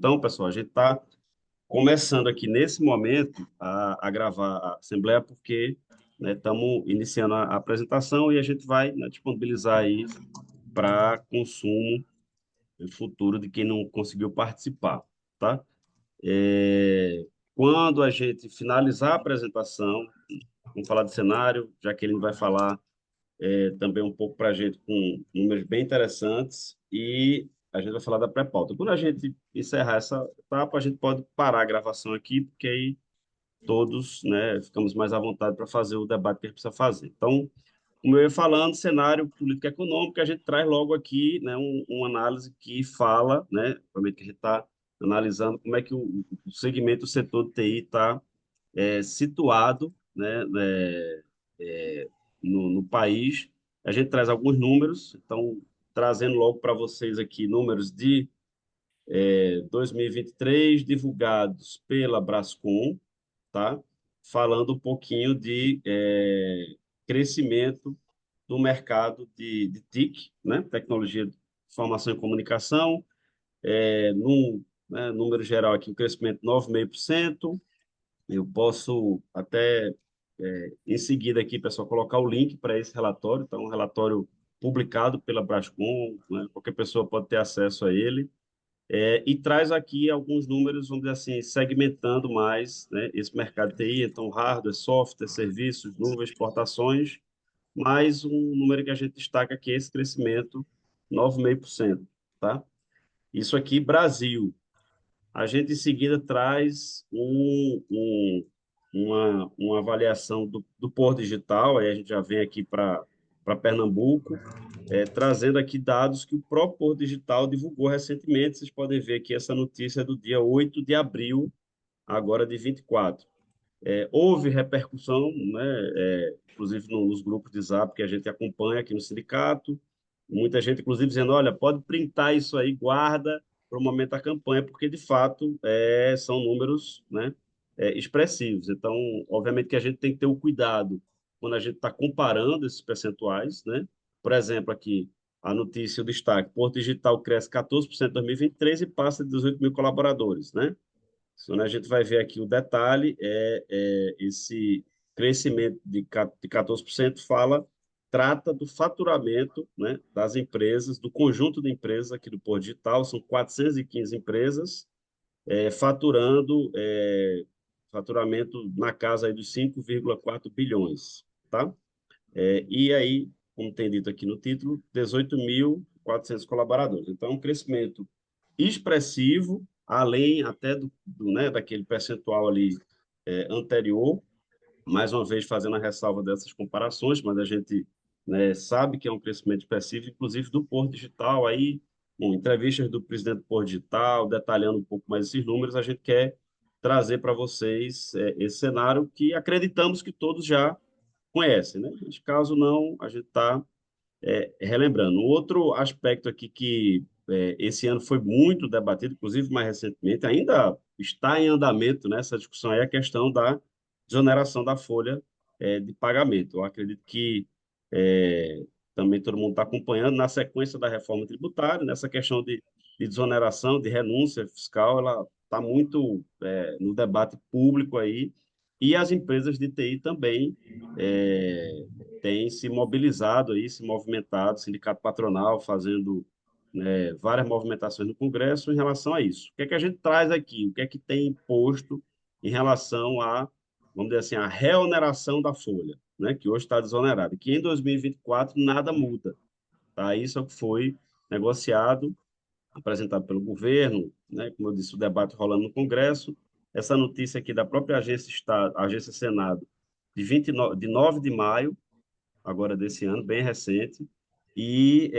Então, pessoal, a gente está começando aqui nesse momento a gravar a Assembleia porque estamos iniciando a apresentação e a gente vai, disponibilizar aí para consumo futuro de quem não conseguiu participar, tá? É, Quando a gente finalizar a apresentação, vamos falar de cenário, já que ele vai falar também um pouco para a gente com números bem interessantes e a gente vai falar da pré-pauta. Quando a gente encerrar essa etapa, a gente pode parar a gravação aqui, porque aí todos, ficamos mais à vontade para fazer o debate que a gente precisa fazer. Então, como eu ia falando, cenário político e econômico, a gente traz logo aqui, uma análise que fala, realmente que a gente está analisando como é que o segmento, o setor de TI está situado, no país. A gente traz alguns números, então, trazendo logo para vocês aqui números de 2023, divulgados pela Brascom, tá? Falando um pouquinho de crescimento do mercado de TIC, Tecnologia de Informação e Comunicação, no número geral aqui, o crescimento 9,5%. Eu posso até, em seguida aqui, pessoal, colocar o link para esse relatório. Então, um relatório publicado pela Brascom, qualquer pessoa pode ter acesso a ele. E traz aqui alguns números, vamos dizer assim, segmentando mais, esse mercado de TI, então hardware, software, serviços, nuvens, exportações, mais um número que a gente destaca aqui é esse crescimento, 9,5%, tá? Isso aqui, Brasil. A gente, em seguida, traz uma avaliação do Porto Digital, aí a gente já vem aqui para Pernambuco, trazendo aqui dados que o próprio Porto Digital divulgou recentemente. Vocês podem ver aqui essa notícia do dia 8 de abril, agora de 24. Houve repercussão, inclusive nos grupos de Zap que a gente acompanha aqui no sindicato, muita gente, inclusive, dizendo, olha, pode printar isso aí, guarda para o momento da campanha, porque, de fato, são números, expressivos. Então, obviamente que a gente tem que ter o cuidado quando a gente está comparando esses percentuais, né? Por exemplo, aqui, a notícia, o destaque, Porto Digital cresce 14% em 2023 e passa de 18 mil colaboradores, né? Quando a gente vai ver aqui o detalhe, esse crescimento de 14% trata do faturamento, das empresas, do conjunto de empresas aqui do Porto Digital, são 415 empresas, faturando faturamento na casa aí dos 5,4 bilhões, tá? E aí, como tem dito aqui no título, 18.400 colaboradores. Então, um crescimento expressivo, além até daquele percentual ali anterior, mais uma vez fazendo a ressalva dessas comparações, mas a gente sabe que é um crescimento expressivo, inclusive do Porto Digital, aí, bom, entrevistas do presidente do Porto Digital, detalhando um pouco mais esses números, a gente quer trazer para vocês esse cenário que acreditamos que todos já conhecem, né? Mas caso não, a gente está relembrando. Um outro aspecto aqui que esse ano foi muito debatido, inclusive mais recentemente, ainda está em andamento nessa discussão, é a questão da desoneração da folha de pagamento. Eu acredito que também todo mundo está acompanhando, na sequência da reforma tributária, nessa questão de desoneração, de renúncia fiscal, ela está muito no debate público aí, e as empresas de TI também têm se mobilizado aí, se movimentado, sindicato patronal fazendo várias movimentações no Congresso em relação a isso. O que é que a gente traz aqui? O que é que tem imposto em relação a, vamos dizer assim, a reoneração da folha, que hoje está desonerada, que em 2024 nada muda, tá? Isso é o que foi negociado, apresentado pelo governo, como eu disse, o debate rolando no Congresso, essa notícia aqui da própria agência Estado, agência Senado, de 9 de maio, agora desse ano, bem recente, e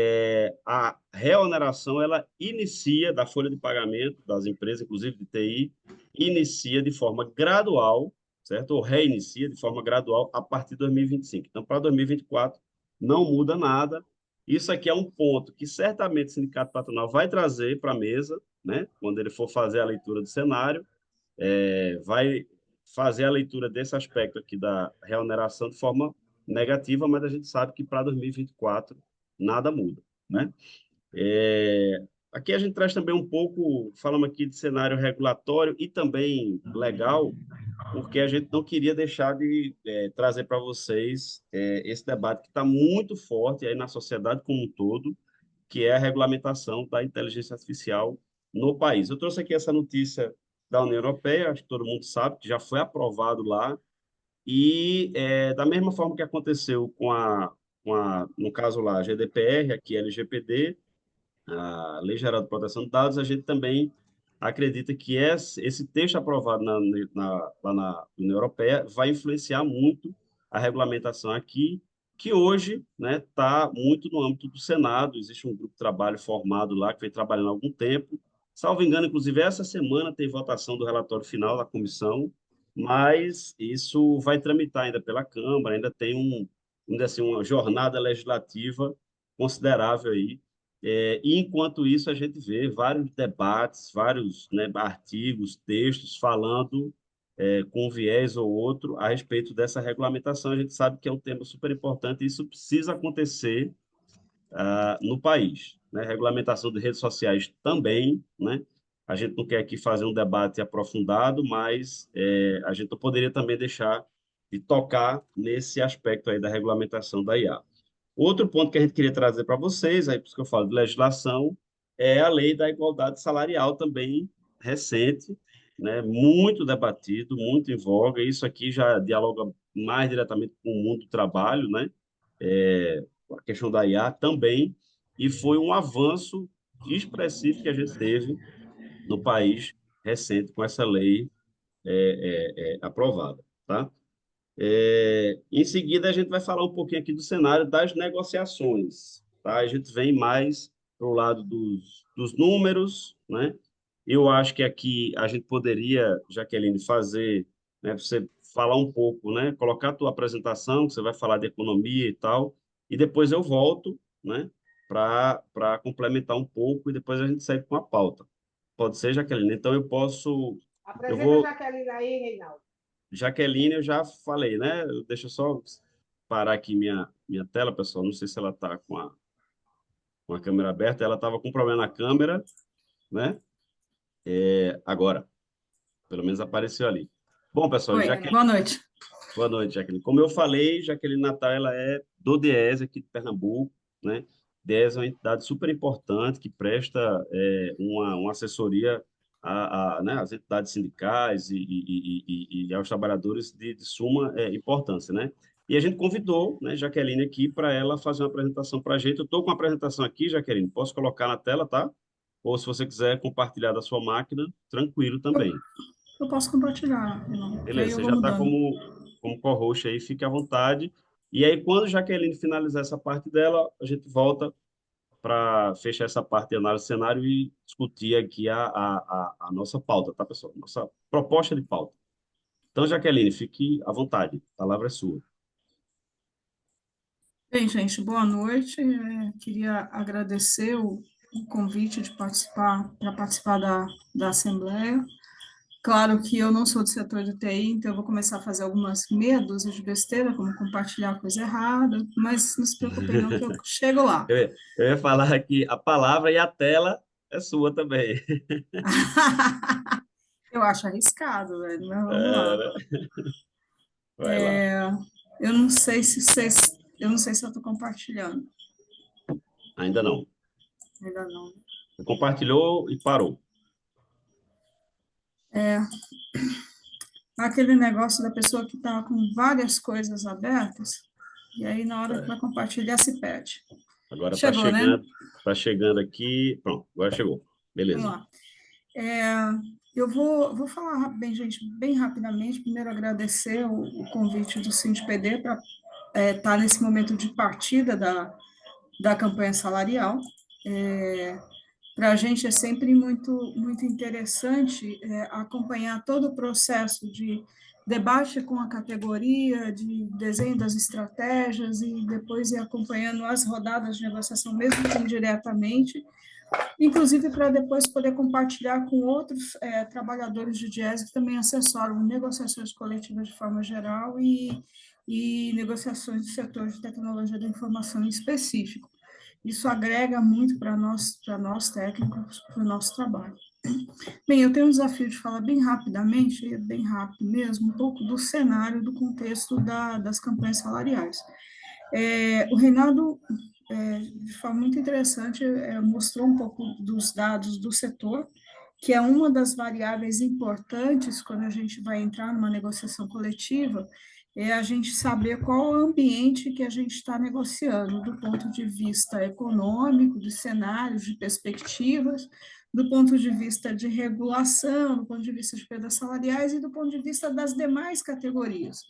a reoneração ela inicia da folha de pagamento das empresas, inclusive de TI, inicia de forma gradual, certo? Ou reinicia de forma gradual a partir de 2025. Então, para 2024, não muda nada. Isso aqui é um ponto que certamente o Sindicato Patronal vai trazer para a mesa, quando ele for fazer a leitura do cenário, vai fazer a leitura desse aspecto aqui da reoneração de forma negativa, mas a gente sabe que para 2024 nada muda, né? aqui a gente traz também um pouco, falamos aqui de cenário regulatório e também legal, porque a gente não queria deixar de trazer para vocês esse debate que está muito forte aí na sociedade como um todo, que é a regulamentação da inteligência artificial no país. Eu trouxe aqui essa notícia da União Europeia, acho que todo mundo sabe, que já foi aprovado lá, e da mesma forma que aconteceu no caso lá, a GDPR, aqui LGPD, a Lei Geral de Proteção de Dados, a gente também acredita que esse texto aprovado lá na União Europeia vai influenciar muito a regulamentação aqui, que hoje está muito no âmbito do Senado. Existe um grupo de trabalho formado lá que vem trabalhando há algum tempo. Salvo engano, inclusive, essa semana tem votação do relatório final da comissão, mas isso vai tramitar ainda pela Câmara, ainda tem ainda assim, uma jornada legislativa considerável aí, e, enquanto isso, a gente vê vários debates, vários, artigos, textos falando com um viés ou outro a respeito dessa regulamentação. A gente sabe que é um tema super importante e isso precisa acontecer no país. Né? Regulamentação de redes sociais também, né? A gente não quer aqui fazer um debate aprofundado, mas a gente não poderia também deixar de tocar nesse aspecto aí da regulamentação da IA. Outro ponto que a gente queria trazer para vocês, aí por isso que eu falo de legislação, é a lei da igualdade salarial também recente, né? Muito debatido, muito em voga. Isso aqui já dialoga mais diretamente com o mundo do trabalho, né? A questão da IA também, e foi um avanço expressivo que a gente teve no país recente com essa lei aprovada, tá? Em seguida, a gente vai falar um pouquinho aqui do cenário das negociações. Tá? A gente vem mais para o lado dos números, né? Eu acho que aqui a gente poderia, Jaqueline, fazer, você falar um pouco, né? Colocar a tua apresentação, que você vai falar de economia e tal, e depois eu volto, né? Para complementar um pouco e depois a gente segue com a pauta. Pode ser, Jaqueline? Então eu posso. Eu Apresenta a vou. Jaqueline aí, Reinaldo. Jaqueline, eu já falei, né? Deixa eu só parar aqui minha tela, pessoal. Não sei se ela está com a câmera aberta. Ela estava com problema na câmera, né? Agora, pelo menos apareceu ali. Bom, pessoal, Oi, boa noite. boa noite, Jaqueline. Como eu falei, Jaqueline Natal, ela é do DIEESE aqui de Pernambuco, né? DIEESE é uma entidade super importante que presta uma assessoria né, às entidades sindicais e aos trabalhadores de suma importância, né? E a gente convidou, né, Jaqueline aqui para ela fazer uma apresentação para a gente. Eu estou com a apresentação aqui, Jaqueline, posso colocar na tela, tá? Ou se você quiser compartilhar da sua máquina, tranquilo também. Eu posso compartilhar, não, que aí Beleza, eu você vou já está mudando. como co-host aí, fique à vontade. E aí, quando a Jaqueline finalizar essa parte dela, a gente volta para fechar essa parte de análise de cenário e discutir aqui a nossa pauta, tá, pessoal? Nossa proposta de pauta. Então, Jaqueline, fique à vontade, a palavra é sua. Bem, gente, boa noite. Queria agradecer o convite de participar da Assembleia. Claro que eu não sou do setor de TI, então eu vou começar a fazer algumas meia dúzia de besteira, como compartilhar coisa errada, mas não se preocupem não que eu chego lá. Eu ia falar que a palavra e a tela é sua também. Eu acho arriscado, velho, mas vamos É, lá. né? Vai lá. Eu não sei se vocês, eu não sei se eu estou compartilhando, Ainda não. ainda não. Você compartilhou e parou. Aquele negócio da pessoa que está com várias coisas abertas, e aí na hora que vai compartilhar se perde. Agora Chegou, né? tá chegando aqui. Pronto, agora chegou. Vamos Beleza. lá. Eu vou falar bem, gente, bem rapidamente. Primeiro, agradecer o convite do SINDPD para estar nesse momento de partida da campanha salarial. Para a gente é sempre muito interessante acompanhar todo o processo de debate com a categoria, de desenho das estratégias e depois ir acompanhando as rodadas de negociação, mesmo que indiretamente, inclusive para depois poder compartilhar com outros trabalhadores de Diese que também assessoram negociações coletivas de forma geral e negociações do setor de tecnologia da informação em específico. Isso agrega muito para nós técnicos, para o nosso trabalho. Bem, eu tenho um desafio de falar bem rapidamente, bem rápido mesmo, um pouco do cenário, do contexto das campanhas salariais. O Reinaldo, de forma muito interessante, mostrou um pouco dos dados do setor, que é uma das variáveis importantes quando a gente vai entrar numa negociação coletiva, é a gente saber qual é o ambiente que a gente está negociando, do ponto de vista econômico, de cenários, de perspectivas, do ponto de vista de regulação, do ponto de vista de perdas salariais e do ponto de vista das demais categorias.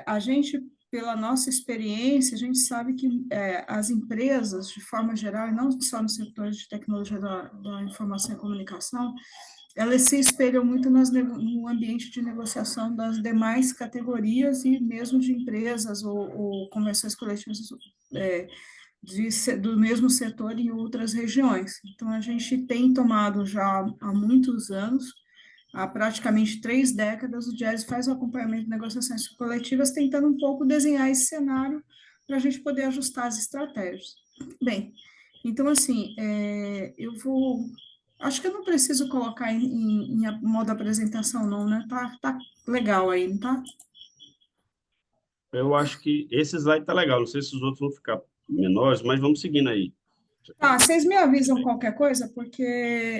A gente, pela nossa experiência, a gente sabe que as empresas, de forma geral, e não só no setor de tecnologia da informação e comunicação, elas se espelham muito no ambiente de negociação das demais categorias e mesmo de empresas ou convenções coletivas do mesmo setor em outras regiões. Então, a gente tem tomado já há muitos anos, há praticamente 3 décadas, o Jazz faz o acompanhamento de negociações coletivas, tentando um pouco desenhar esse cenário para a gente poder ajustar as estratégias. Bem, então, assim, acho que eu não preciso colocar em modo apresentação, não, né? Tá legal aí, não tá? Eu acho que esse slide tá legal. Não sei se os outros vão ficar menores, mas vamos seguindo aí. Tá, vocês me avisam qualquer coisa, porque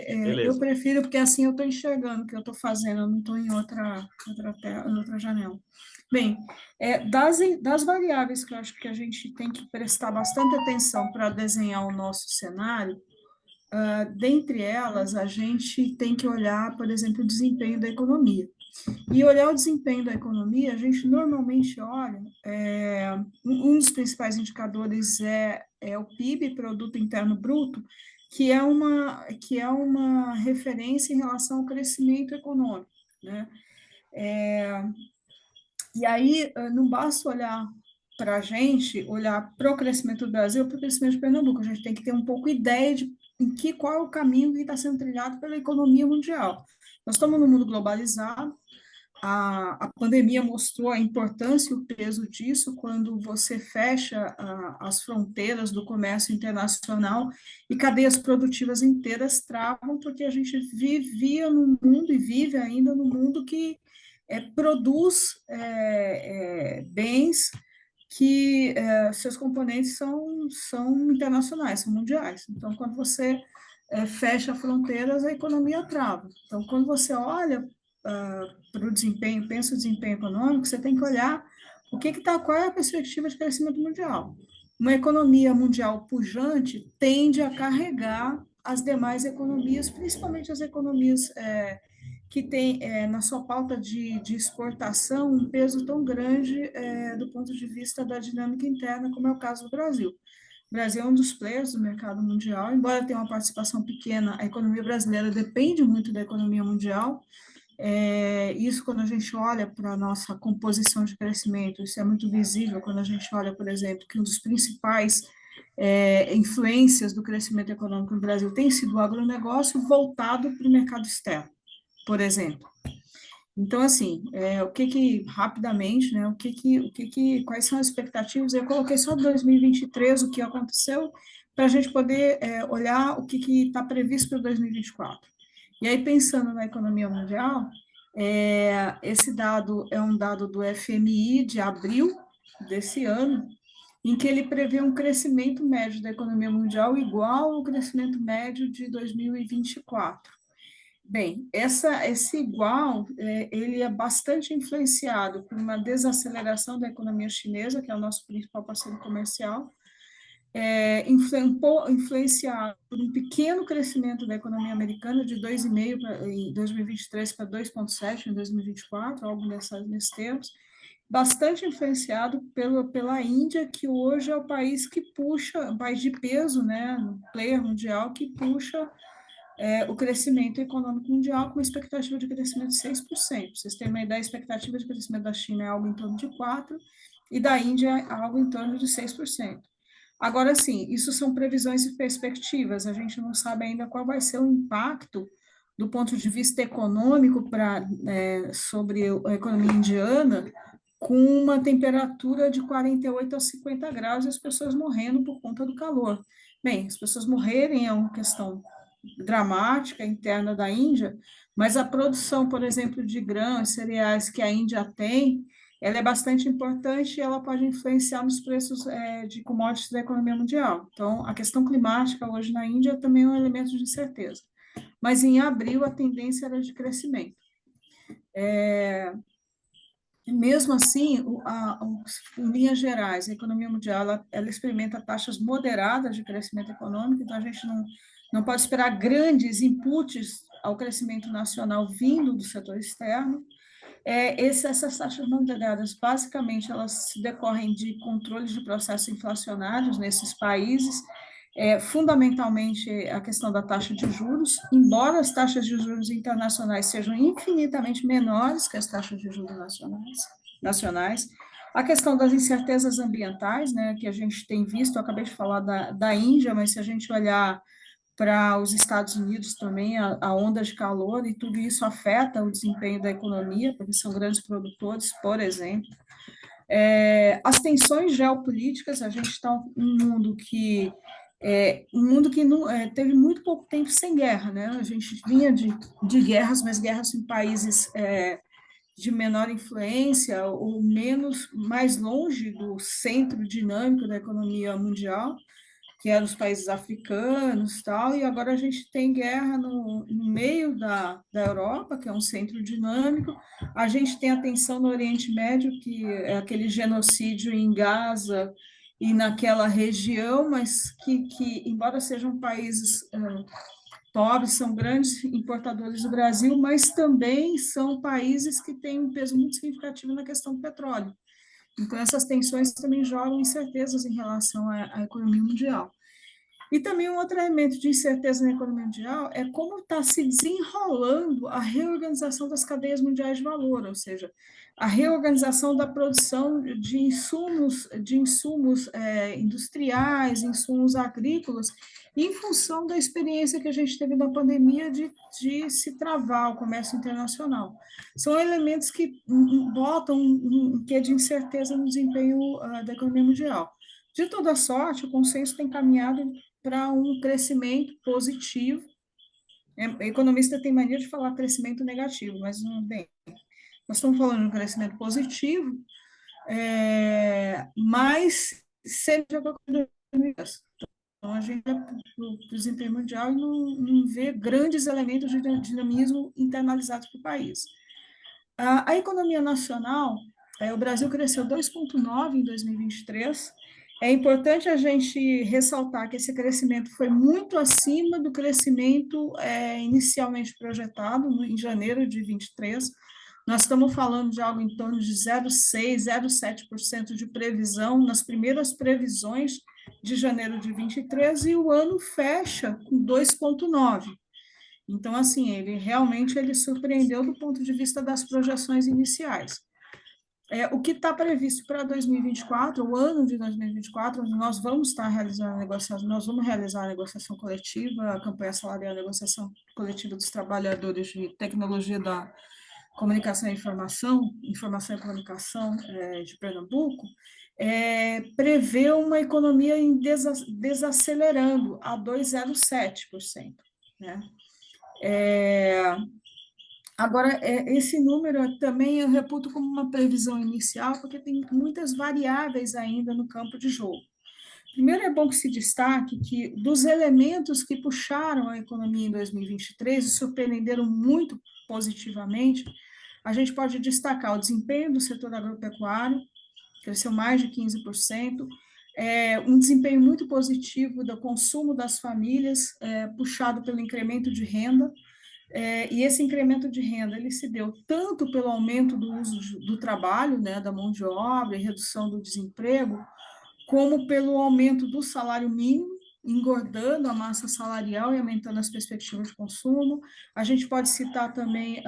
eu Beleza. prefiro, porque assim eu estou enxergando o que eu estou fazendo, eu não estou em em outra janela. Bem, das variáveis que eu acho que a gente tem que prestar bastante atenção para desenhar o nosso cenário, dentre elas, a gente tem que olhar, por exemplo, o desempenho da economia. E olhar o desempenho da economia, a gente normalmente olha, um dos principais indicadores é o PIB, Produto Interno Bruto, que é uma referência em relação ao crescimento econômico, né? E aí, não basta olhar para a gente, olhar para o crescimento do Brasil, para o crescimento de Pernambuco, a gente tem que ter um pouco ideia de qual é o caminho que está sendo trilhado pela economia mundial. Nós estamos num mundo globalizado, a pandemia mostrou a importância e o peso disso quando você fecha as fronteiras do comércio internacional e cadeias produtivas inteiras travam, porque a gente vivia no mundo e vive ainda no mundo que produz bens que seus componentes são internacionais, são mundiais. Então, quando você fecha fronteiras, a economia trava. Então, quando você olha para o desempenho, pensa o desempenho econômico, você tem que olhar qual é a perspectiva de crescimento mundial. Uma economia mundial pujante tende a carregar as demais economias, principalmente as economias que têm na sua pauta de exportação um peso tão grande do ponto de vista da dinâmica interna, como é o caso do Brasil. O Brasil é um dos players do mercado mundial, embora tenha uma participação pequena, a economia brasileira depende muito da economia mundial. Isso, quando a gente olha para a nossa composição de crescimento, isso é muito visível quando a gente olha, por exemplo, que um dos principais influências do crescimento econômico no Brasil tem sido o agronegócio voltado para o mercado externo, por exemplo. Então, assim, rapidamente, né, quais são as expectativas? Eu coloquei só 2023, o que aconteceu, para a gente poder olhar o que está previsto para 2024. E aí, pensando na economia mundial, esse dado é um dado do FMI de abril desse ano, em que ele prevê um crescimento médio da economia mundial igual ao crescimento médio de 2024. Bem, esse igual, ele é bastante influenciado por uma desaceleração da economia chinesa, que é o nosso principal parceiro comercial, influenciado por um pequeno crescimento da economia americana de 2,5% em 2023 para 2,7% em 2024, algo nesses termos, bastante influenciado pela Índia, que hoje é o país que puxa, o país de peso, né, no player mundial, que puxa o crescimento econômico mundial com uma expectativa de crescimento de 6%. Vocês têm uma ideia, a expectativa de crescimento da China é algo em torno de 4%, e da Índia é algo em torno de 6%. Agora, sim, isso são previsões e perspectivas, a gente não sabe ainda qual vai ser o impacto do ponto de vista econômico sobre a economia indiana, com uma temperatura de 48 a 50 graus e as pessoas morrendo por conta do calor. Bem, as pessoas morrerem é uma questão dramática interna da Índia, mas a produção, por exemplo, de grãos, cereais que a Índia tem, ela é bastante importante e ela pode influenciar nos preços de commodities da economia mundial. Então, a questão climática hoje na Índia também é um elemento de incerteza. Mas em abril a tendência era de crescimento. Mesmo assim, em linhas gerais, a economia mundial ela experimenta taxas moderadas de crescimento econômico, então a gente não pode esperar grandes inputs ao crescimento nacional vindo do setor externo. Essas taxas moderadas, basicamente, elas decorrem de controles de processos inflacionários nesses países, fundamentalmente a questão da taxa de juros, embora as taxas de juros internacionais sejam infinitamente menores que as taxas de juros nacionais. A questão das incertezas ambientais, né, que a gente tem visto, eu acabei de falar da Índia, mas se a gente olhar para os Estados Unidos também, a onda de calor, e tudo isso afeta o desempenho da economia, porque são grandes produtores, por exemplo. As tensões geopolíticas, a gente está um mundo que não, teve muito pouco tempo sem guerra, né? A gente vinha de guerras, mas guerras em países de menor influência ou mais longe do centro dinâmico da economia mundial, que eram os países africanos, tal, e agora a gente tem guerra no meio da Europa, que é um centro dinâmico, a gente tem a tensão no Oriente Médio, que é aquele genocídio em Gaza e naquela região, mas que embora sejam países pobres, são grandes importadores do Brasil, mas também são países que têm um peso muito significativo na questão do petróleo. Então, essas tensões também jogam incertezas em relação à economia mundial. E também um outro elemento de incerteza na economia mundial é como está se desenrolando a reorganização das cadeias mundiais de valor, ou seja, a reorganização da produção de insumos industriais, insumos agrícolas, em função da experiência que a gente teve na pandemia de se travar o comércio internacional. São elementos que botam um quê de incerteza no desempenho da economia mundial. De toda sorte, o consenso tem caminhado para um crescimento positivo. O economista tem mania de falar crescimento negativo, mas não bem. Nós estamos falando de um crescimento positivo, mas sempre com a então, a gente olha para o desempenho mundial e não vê grandes elementos de dinamismo internalizados para o país. A economia nacional, o Brasil cresceu 2,9% em 2023. É importante a gente ressaltar que esse crescimento foi muito acima do crescimento inicialmente projetado em janeiro de 23. Nós estamos falando de algo em torno de 0,6%, 0,7% de previsão nas primeiras previsões de janeiro de 23 e o ano fecha com 2,9%. Então, assim, ele surpreendeu do ponto de vista das projeções iniciais. O que está previsto para 2024, o ano de 2024, nós vamos estar realizando a negociação, nós vamos realizar a negociação coletiva, a campanha salarial, a negociação coletiva dos trabalhadores de tecnologia da comunicação e informação e comunicação de Pernambuco, prevê uma economia desacelerando a 2,07%, né? Agora, esse número também eu reputo como uma previsão inicial, porque tem muitas variáveis ainda no campo de jogo. Primeiro, é bom que se destaque que, dos elementos que puxaram a economia em 2023 e surpreenderam muito positivamente, a gente pode destacar o desempenho do setor agropecuário, cresceu mais de 15%, um desempenho muito positivo do consumo das famílias, puxado pelo incremento de renda, e esse incremento de renda ele se deu tanto pelo aumento do uso do trabalho, né, da mão de obra e redução do desemprego, como pelo aumento do salário mínimo, engordando a massa salarial e aumentando as perspectivas de consumo. A gente pode citar também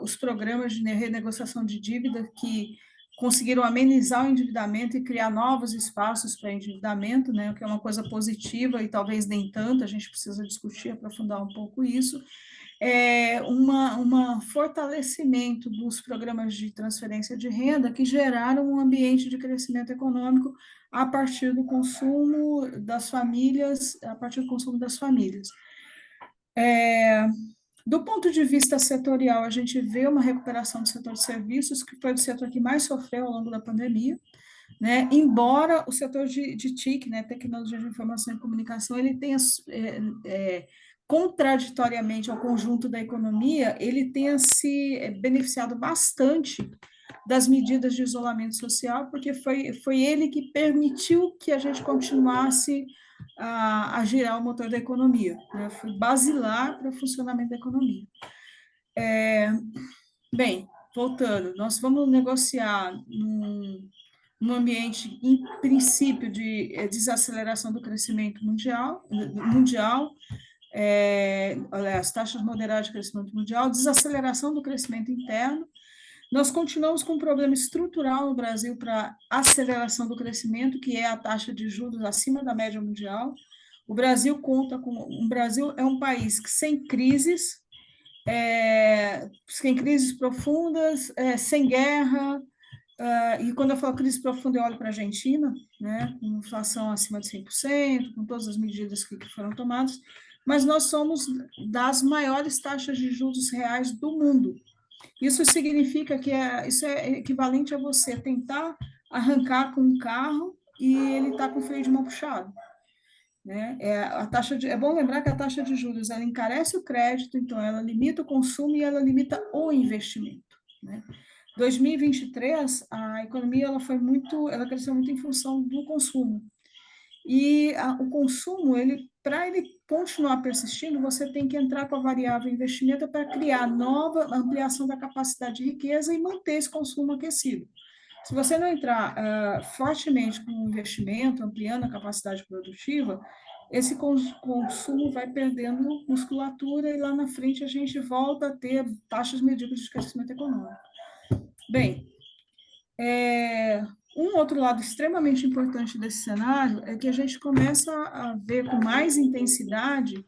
os programas de renegociação de dívida que conseguiram amenizar o endividamento e criar novos espaços para endividamento, né, o que é uma coisa positiva e talvez nem tanto, a gente precisa discutir, aprofundar um pouco isso. Fortalecimento dos programas de transferência de renda que geraram um ambiente de crescimento econômico a partir do consumo das famílias, a partir do consumo das famílias. Do ponto de vista setorial, a gente vê uma recuperação do setor de serviços, que foi o setor que mais sofreu ao longo da pandemia, né? Embora o setor de TIC, né, Tecnologia de Informação e Comunicação, ele tenha, contraditoriamente ao conjunto da economia, ele tenha se beneficiado bastante das medidas de isolamento social, porque foi ele que permitiu que a gente continuasse a girar o motor da economia, né? Foi basilar para o funcionamento da economia. Bem, voltando, nós vamos negociar num ambiente, em princípio, de desaceleração do crescimento mundial, as taxas moderadas de crescimento mundial, desaceleração do crescimento interno. Nós continuamos com um problema estrutural no Brasil para aceleração do crescimento, que é a taxa de juros acima da média mundial. O Brasil é um país que sem crises, profundas, sem guerra, e quando eu falo crise profunda, eu olho para a Argentina, né, com inflação acima de 100%, com todas as medidas que foram tomadas, mas nós somos das maiores taxas de juros reais do mundo. Isso significa que isso é equivalente a você tentar arrancar com um carro e ele está com o freio de mão puxado. Né? É bom lembrar que a taxa de juros ela encarece o crédito, então ela limita o consumo e ela limita o investimento. Né? 2023, a economia ela cresceu muito em função do consumo. E o consumo, para ele continuar persistindo, você tem que entrar com a variável investimento para criar nova ampliação da capacidade de riqueza e manter esse consumo aquecido. Se você não entrar fortemente com o investimento, ampliando a capacidade produtiva, esse consumo vai perdendo musculatura e lá na frente a gente volta a ter taxas medíocres de crescimento econômico. Bem, um outro lado extremamente importante desse cenário é que a gente começa a ver com mais intensidade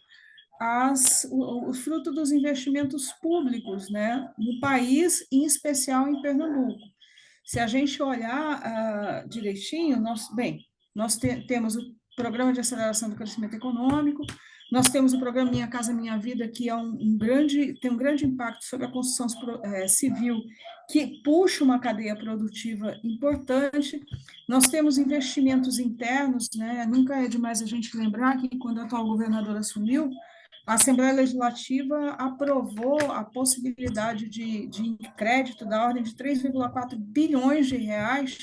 o fruto dos investimentos públicos, né, no país, em especial em Pernambuco. Se a gente olhar direitinho, nós temos o Programa de Aceleração do Crescimento Econômico, nós temos o programa Minha Casa Minha Vida, que tem um grande impacto sobre a construção civil, que puxa uma cadeia produtiva importante. Nós temos investimentos internos, né? Nunca é demais a gente lembrar que, quando a atual governadora assumiu, a Assembleia Legislativa aprovou a possibilidade de crédito da ordem de 3,4 bilhões de reais,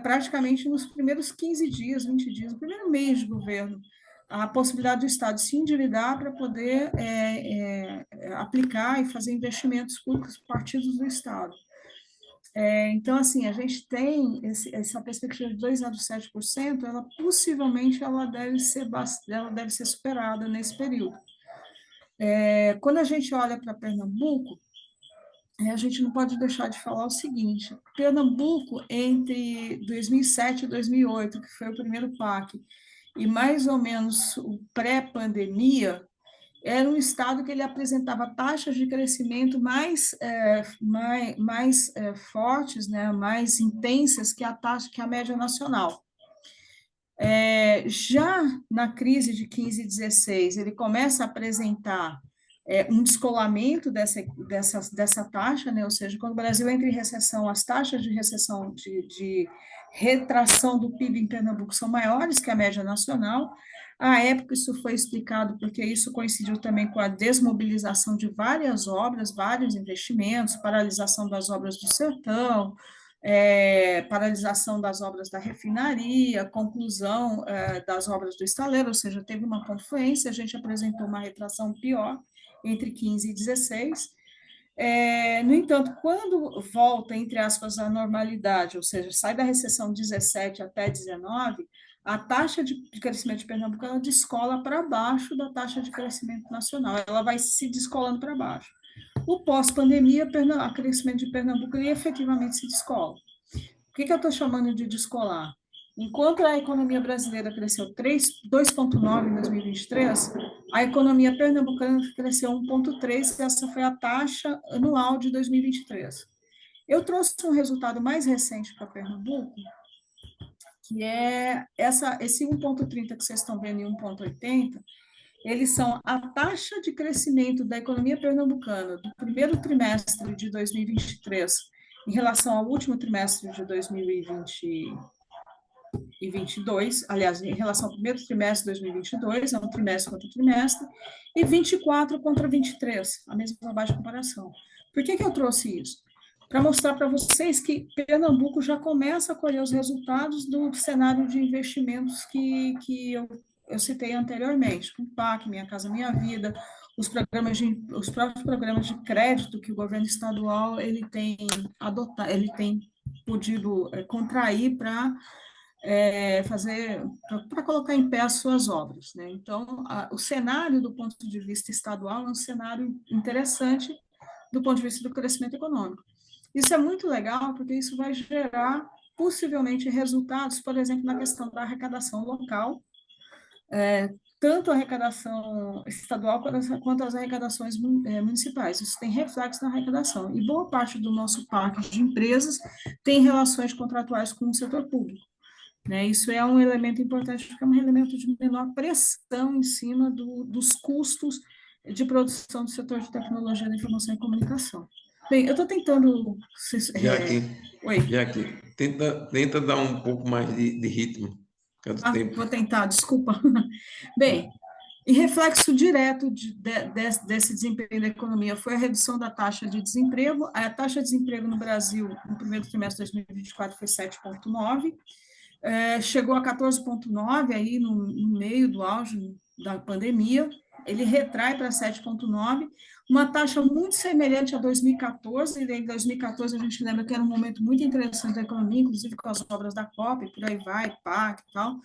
praticamente nos primeiros 15 dias, 20 dias, no primeiro mês de governo, a possibilidade do Estado se endividar para poder aplicar e fazer investimentos públicos partidos do Estado. Então, assim, a gente tem essa perspectiva de 2,7%, ela possivelmente deve ser superada nesse período. Quando a gente olha para Pernambuco, a gente não pode deixar de falar o seguinte: Pernambuco, entre 2007 e 2008, que foi o primeiro PAC, e mais ou menos o pré-pandemia, era um estado que ele apresentava taxas de crescimento mais fortes, né, mais intensas que a média nacional. Já na crise de 15 e 16, ele começa a apresentar um descolamento dessa taxa, né? Ou seja, quando o Brasil entra em recessão, as taxas de recessão, de retração do PIB em Pernambuco são maiores que a média nacional. À época, isso foi explicado porque isso coincidiu também com a desmobilização de várias obras, vários investimentos, paralisação das obras do sertão, paralisação das obras da refinaria, conclusão das obras do estaleiro, ou seja, teve uma confluência, a gente apresentou uma retração pior entre 15 e 16. No entanto, quando volta, entre aspas, à normalidade, ou seja, sai da recessão 17 até 19, a taxa de crescimento de Pernambuco ela descola para baixo da taxa de crescimento nacional, ela vai se descolando para baixo. O pós-pandemia, o crescimento de Pernambuco ele efetivamente se descola. O que eu estou chamando de descolar? Enquanto a economia brasileira cresceu 2,9 em 2023, a economia pernambucana cresceu 1,3, e essa foi a taxa anual de 2023. Eu trouxe um resultado mais recente para Pernambuco, que é esse 1,30 que vocês estão vendo e 1,80, eles são a taxa de crescimento da economia pernambucana do primeiro trimestre de 2023 em relação ao último trimestre de 2022, aliás, em relação ao primeiro trimestre de 2022, é um trimestre contra trimestre, e 24 contra 23, a mesma baixa comparação. Por que eu trouxe isso? Para mostrar para vocês que Pernambuco já começa a colher os resultados do cenário de investimentos que eu citei anteriormente, o PAC, Minha Casa Minha Vida, os próprios programas de crédito que o governo estadual ele tem adotado, ele tem podido contrair para para colocar em pé as suas obras, né? Então, o cenário do ponto de vista estadual é um cenário interessante do ponto de vista do crescimento econômico. Isso é muito legal, porque isso vai gerar, possivelmente, resultados, por exemplo, na questão da arrecadação local, tanto a arrecadação estadual quanto as arrecadações municipais. Isso tem reflexo na arrecadação. E boa parte do nosso parque de empresas tem relações contratuais com o setor público. Né? Isso é um elemento importante, porque é um elemento de menor pressão em cima dos custos de produção do setor de tecnologia da informação e comunicação. Bem, eu estou tentando... Jackie, tenta dar um pouco mais de ritmo. Vou tentar, desculpa. Bem, em reflexo direto desse desempenho da economia foi a redução da taxa de desemprego. A taxa de desemprego no Brasil, no primeiro trimestre de 2024, foi 7,9%. Chegou a 14,9 aí no meio do auge da pandemia, ele retrai para 7,9, uma taxa muito semelhante a 2014, e em 2014 a gente lembra que era um momento muito interessante da economia, inclusive com as obras da COP, por aí vai, PAC e tal.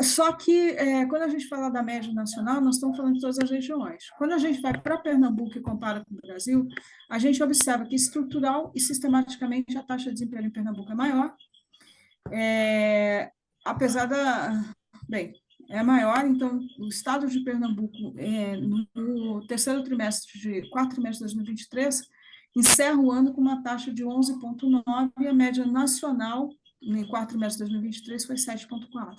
Só que, quando a gente fala da média nacional, nós estamos falando de todas as regiões. Quando a gente vai para Pernambuco e compara com o Brasil, a gente observa que estrutural e sistematicamente a taxa de desemprego em Pernambuco é maior, apesar bem, é maior, então, o estado de Pernambuco, no terceiro trimestre, quarto trimestre de 2023, encerra o ano com uma taxa de 11,9, e a média nacional, no quarto trimestre de 2023, foi 7,4.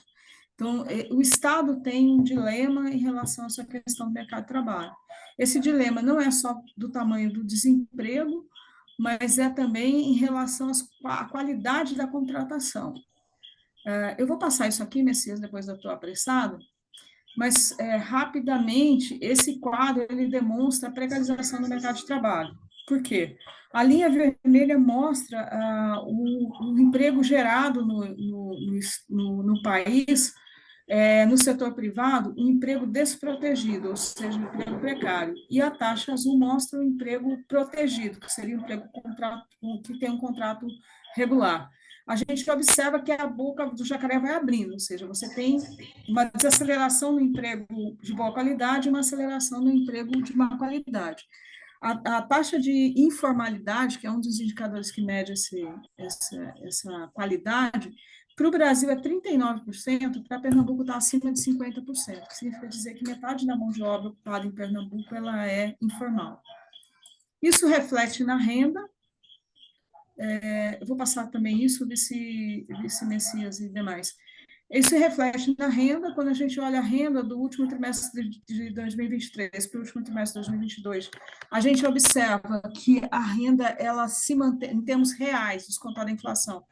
Então, o estado tem um dilema em relação a essa questão do mercado de trabalho. Esse dilema não é só do tamanho do desemprego, mas é também em relação à qualidade da contratação. Eu vou passar isso aqui, Messias, depois eu estou apressado, mas, rapidamente, esse quadro ele demonstra a precarização do mercado de trabalho. Por quê? A linha vermelha mostra o emprego gerado no país, no setor privado, um emprego desprotegido, ou seja, um emprego precário. E a taxa azul mostra o emprego protegido, que seria um emprego que tem um contrato regular. A gente observa que a boca do jacaré vai abrindo, ou seja, você tem uma desaceleração no emprego de boa qualidade e uma aceleração no emprego de má qualidade. A taxa de informalidade, que é um dos indicadores que mede essa qualidade, para o Brasil é 39%, para Pernambuco está acima de 50%, que significa dizer que metade da mão de obra ocupada em Pernambuco ela é informal. Isso reflete na renda. Eu vou passar também isso, vice Messias e demais. Isso reflete na renda, quando a gente olha a renda do último trimestre de 2023 para o último trimestre de 2022, a gente observa que a renda, ela se mantém, em termos reais, descontada a inflação,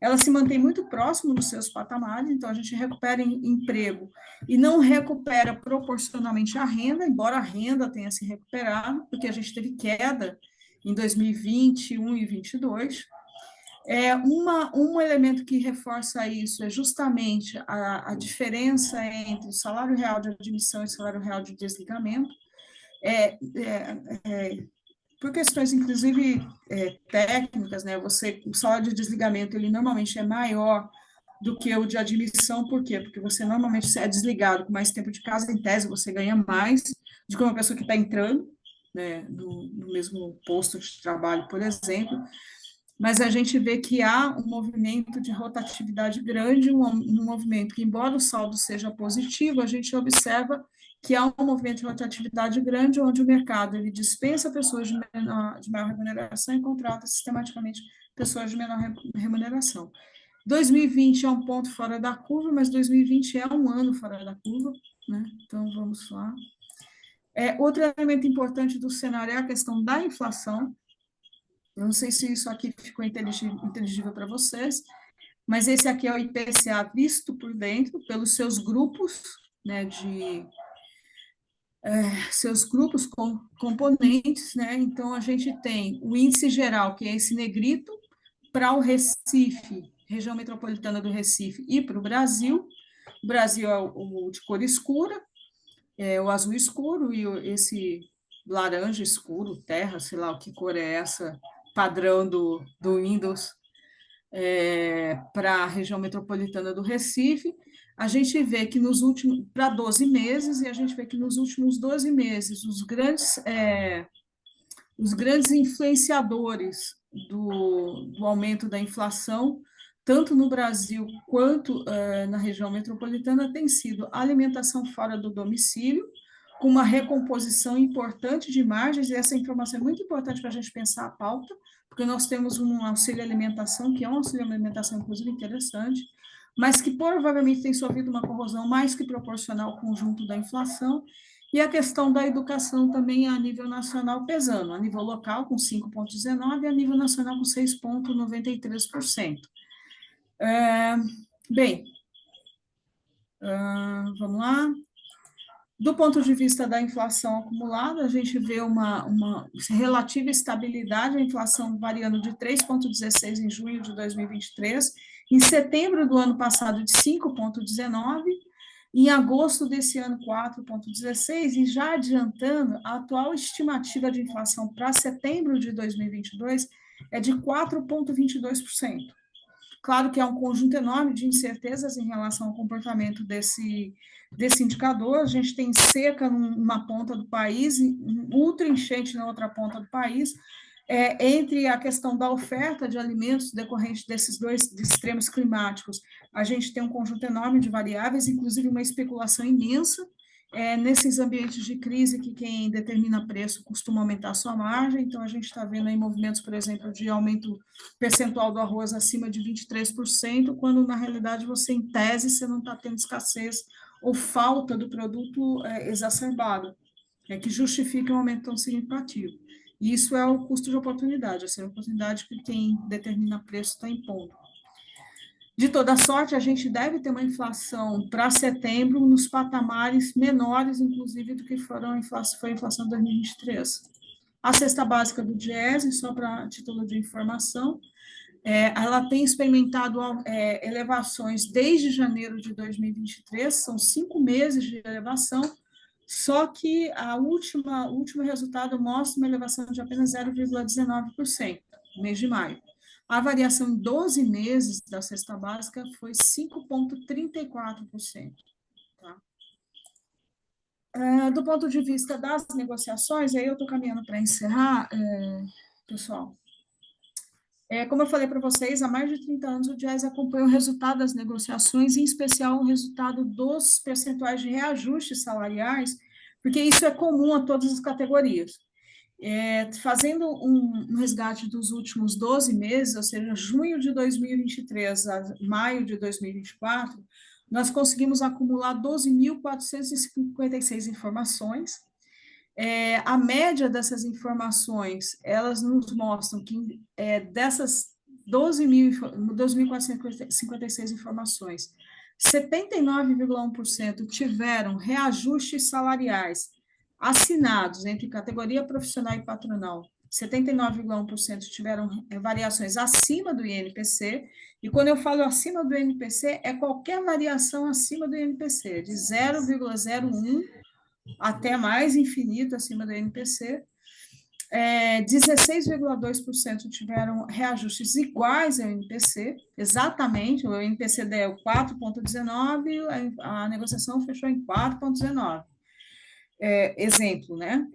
ela se mantém muito próximo dos seus patamares, então a gente recupera emprego e não recupera proporcionalmente a renda, embora a renda tenha se recuperado, porque a gente teve queda em 2021 e 2022. Um elemento que reforça isso é justamente a diferença entre o salário real de admissão e o salário real de desligamento, por questões, inclusive, técnicas, né? O salário de desligamento, ele normalmente é maior do que o de admissão, por quê? Porque você normalmente é desligado com mais tempo de casa, em tese você ganha mais do que uma pessoa que está entrando, né, no mesmo posto de trabalho, por exemplo. mas a gente vê que há um movimento de rotatividade grande, um movimento que, embora o saldo seja positivo, a gente observa que há um movimento de rotatividade grande, onde o mercado ele dispensa pessoas de maior remuneração e contrata sistematicamente pessoas de menor remuneração. 2020 é um ponto fora da curva, mas 2020 é um ano fora da curva, né? Então, vamos lá. Outro elemento importante do cenário é a questão da inflação. Eu não sei se isso aqui ficou inteligível para vocês, mas esse aqui é o IPCA visto por dentro, pelos seus grupos, né, seus grupos componentes, né? Então, a gente tem o índice geral, que é esse negrito, para o Recife, região metropolitana do Recife, e para o Brasil. O Brasil é o de cor escura, o azul escuro e esse laranja escuro, terra, sei lá o que cor é essa, padrão do Windows, para a região metropolitana do Recife. A gente vê que nos últimos, para 12 meses, e a gente vê que nos últimos 12 meses, os grandes influenciadores do aumento da inflação, tanto no Brasil quanto na região metropolitana, tem sido a alimentação fora do domicílio, com uma recomposição importante de margens, e essa informação é muito importante para a gente pensar a pauta, porque nós temos um auxílio alimentação, que é um auxílio alimentação, inclusive, interessante, mas que provavelmente tem sofrido uma corrosão mais que proporcional ao conjunto da inflação, e a questão da educação também a nível nacional pesando, a nível local com 5,19% e a nível nacional com 6,93%. Bem, vamos lá. Do ponto de vista da inflação acumulada, a gente vê uma relativa estabilidade, a inflação variando de 3,16 em junho de 2023, em setembro do ano passado de 5,19, em agosto desse ano 4,16, e já adiantando, a atual estimativa de inflação para setembro de 2022 é de 4,22%. Claro que há um conjunto enorme de incertezas em relação ao comportamento desse indicador. A gente tem seca numa ponta do país, ultra enchente na outra ponta do país. Entre a questão da oferta de alimentos decorrente desses dois extremos climáticos, a gente tem um conjunto enorme de variáveis, inclusive uma especulação imensa. Nesses ambientes de crise que quem determina preço costuma aumentar a sua margem, então a gente está vendo aí movimentos, por exemplo, de aumento percentual do arroz acima de 23%, quando na realidade você, em tese, você não está tendo escassez ou falta do produto exacerbada, que justifica um aumento tão significativo. E isso é o custo de oportunidade, a oportunidade que quem determina preço está impondo. De toda sorte, a gente deve ter uma inflação para setembro nos patamares menores, inclusive, do que foi a inflação de 2023. A cesta básica do Diese, só para título de informação, ela tem experimentado elevações desde janeiro de 2023, são 5 meses de elevação, só que o último resultado mostra uma elevação de apenas 0,19% no mês de maio. A variação em 12 meses da cesta básica foi 5,34%. Tá? Do ponto de vista das negociações, aí eu estou caminhando para encerrar, pessoal. Como eu falei para vocês, há mais de 30 anos o Diese acompanha o resultado das negociações, em especial o resultado dos percentuais de reajustes salariais, porque isso é comum a todas as categorias. Fazendo um resgate dos últimos 12 meses, ou seja, junho de 2023 a maio de 2024, nós conseguimos acumular 12.456 informações. A média dessas informações, elas nos mostram que dessas 12.456 informações, 79,1% tiveram reajustes salariais assinados entre categoria profissional e patronal. 79,1% tiveram variações acima do INPC, e quando eu falo acima do INPC, é qualquer variação acima do INPC, de 0,01 até mais infinito acima do INPC. 16,2% tiveram reajustes iguais ao INPC, exatamente, o INPC deu 4,19, a negociação fechou em 4,19. Exemplo, né?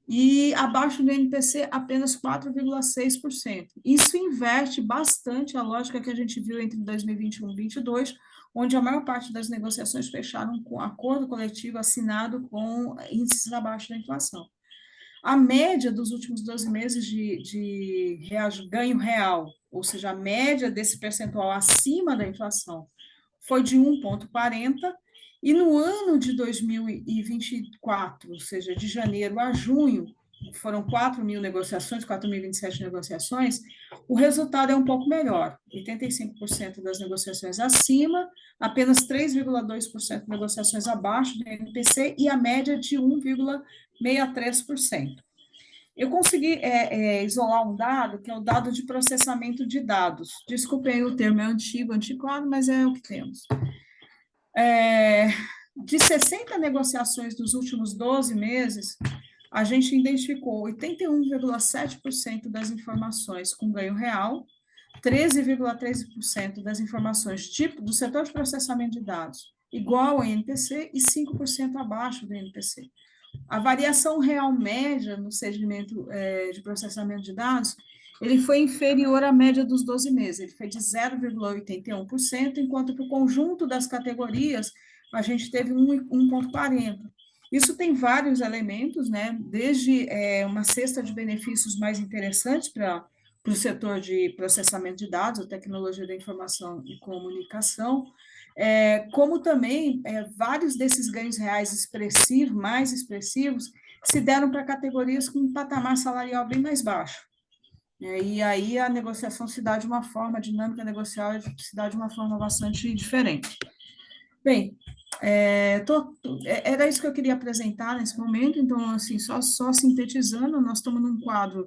e abaixo do INPC apenas 4,6%. Isso inverte bastante a lógica que a gente viu entre 2021 e 2022, onde a maior parte das negociações fecharam com acordo coletivo assinado com índices abaixo da inflação. A média dos últimos 12 meses de ganho real, ou seja, a média desse percentual acima da inflação, foi de 1,40, e no ano de 2024, ou seja, de janeiro a junho, foram 4.000 negociações, 4.027 negociações, o resultado é um pouco melhor, 85% das negociações acima, apenas 3,2% de negociações abaixo do INPC e a média de 1,63%. Eu consegui isolar um dado, que é o dado de processamento de dados. Desculpem, o termo é antigo, antiquado, mas é o que temos. De 60 negociações dos últimos 12 meses, a gente identificou 81,7% das informações com ganho real, 13,13% das informações tipo do setor de processamento de dados igual ao INPC e 5% abaixo do INPC. A variação real média no segmento de processamento de dados, ele foi inferior à média dos 12 meses, ele foi de 0,81%, enquanto que o conjunto das categorias, a gente teve 1,40%. Isso tem vários elementos, né? Desde uma cesta de benefícios mais interessantes para o setor de processamento de dados, a tecnologia da informação e comunicação, como também vários desses ganhos reais expressivos, mais expressivos, se deram para categorias com um patamar salarial bem mais baixo. E aí a negociação se dá de uma forma, a dinâmica negocial se dá de uma forma bastante diferente. Bem, era isso que eu queria apresentar nesse momento, então, assim, só sintetizando, nós estamos num quadro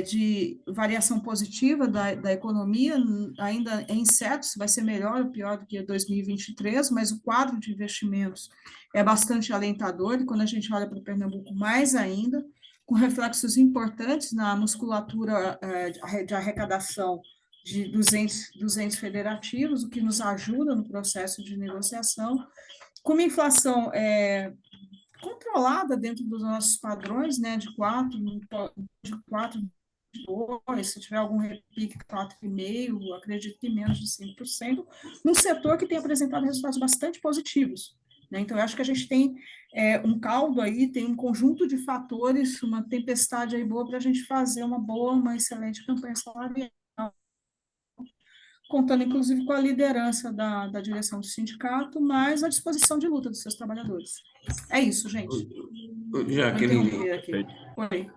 de variação positiva da economia, ainda é incerto se vai ser melhor ou pior do que 2023, mas o quadro de investimentos é bastante alentador, e quando a gente olha para o Pernambuco, mais ainda, com reflexos importantes na musculatura de arrecadação dos entes federativos, o que nos ajuda no processo de negociação, com uma inflação controlada dentro dos nossos padrões, né, de 4, de 2, se tiver algum repique 4,5, acredito que menos de 5%, num setor que tem apresentado resultados bastante positivos. Né? Então, eu acho que a gente tem um caldo aí, tem um conjunto de fatores, uma tempestade aí boa para a gente fazer uma excelente campanha salarial, contando inclusive com a liderança da direção do sindicato, mas a disposição de luta dos seus trabalhadores. É isso, gente. Jaqueline, aqui. Oi.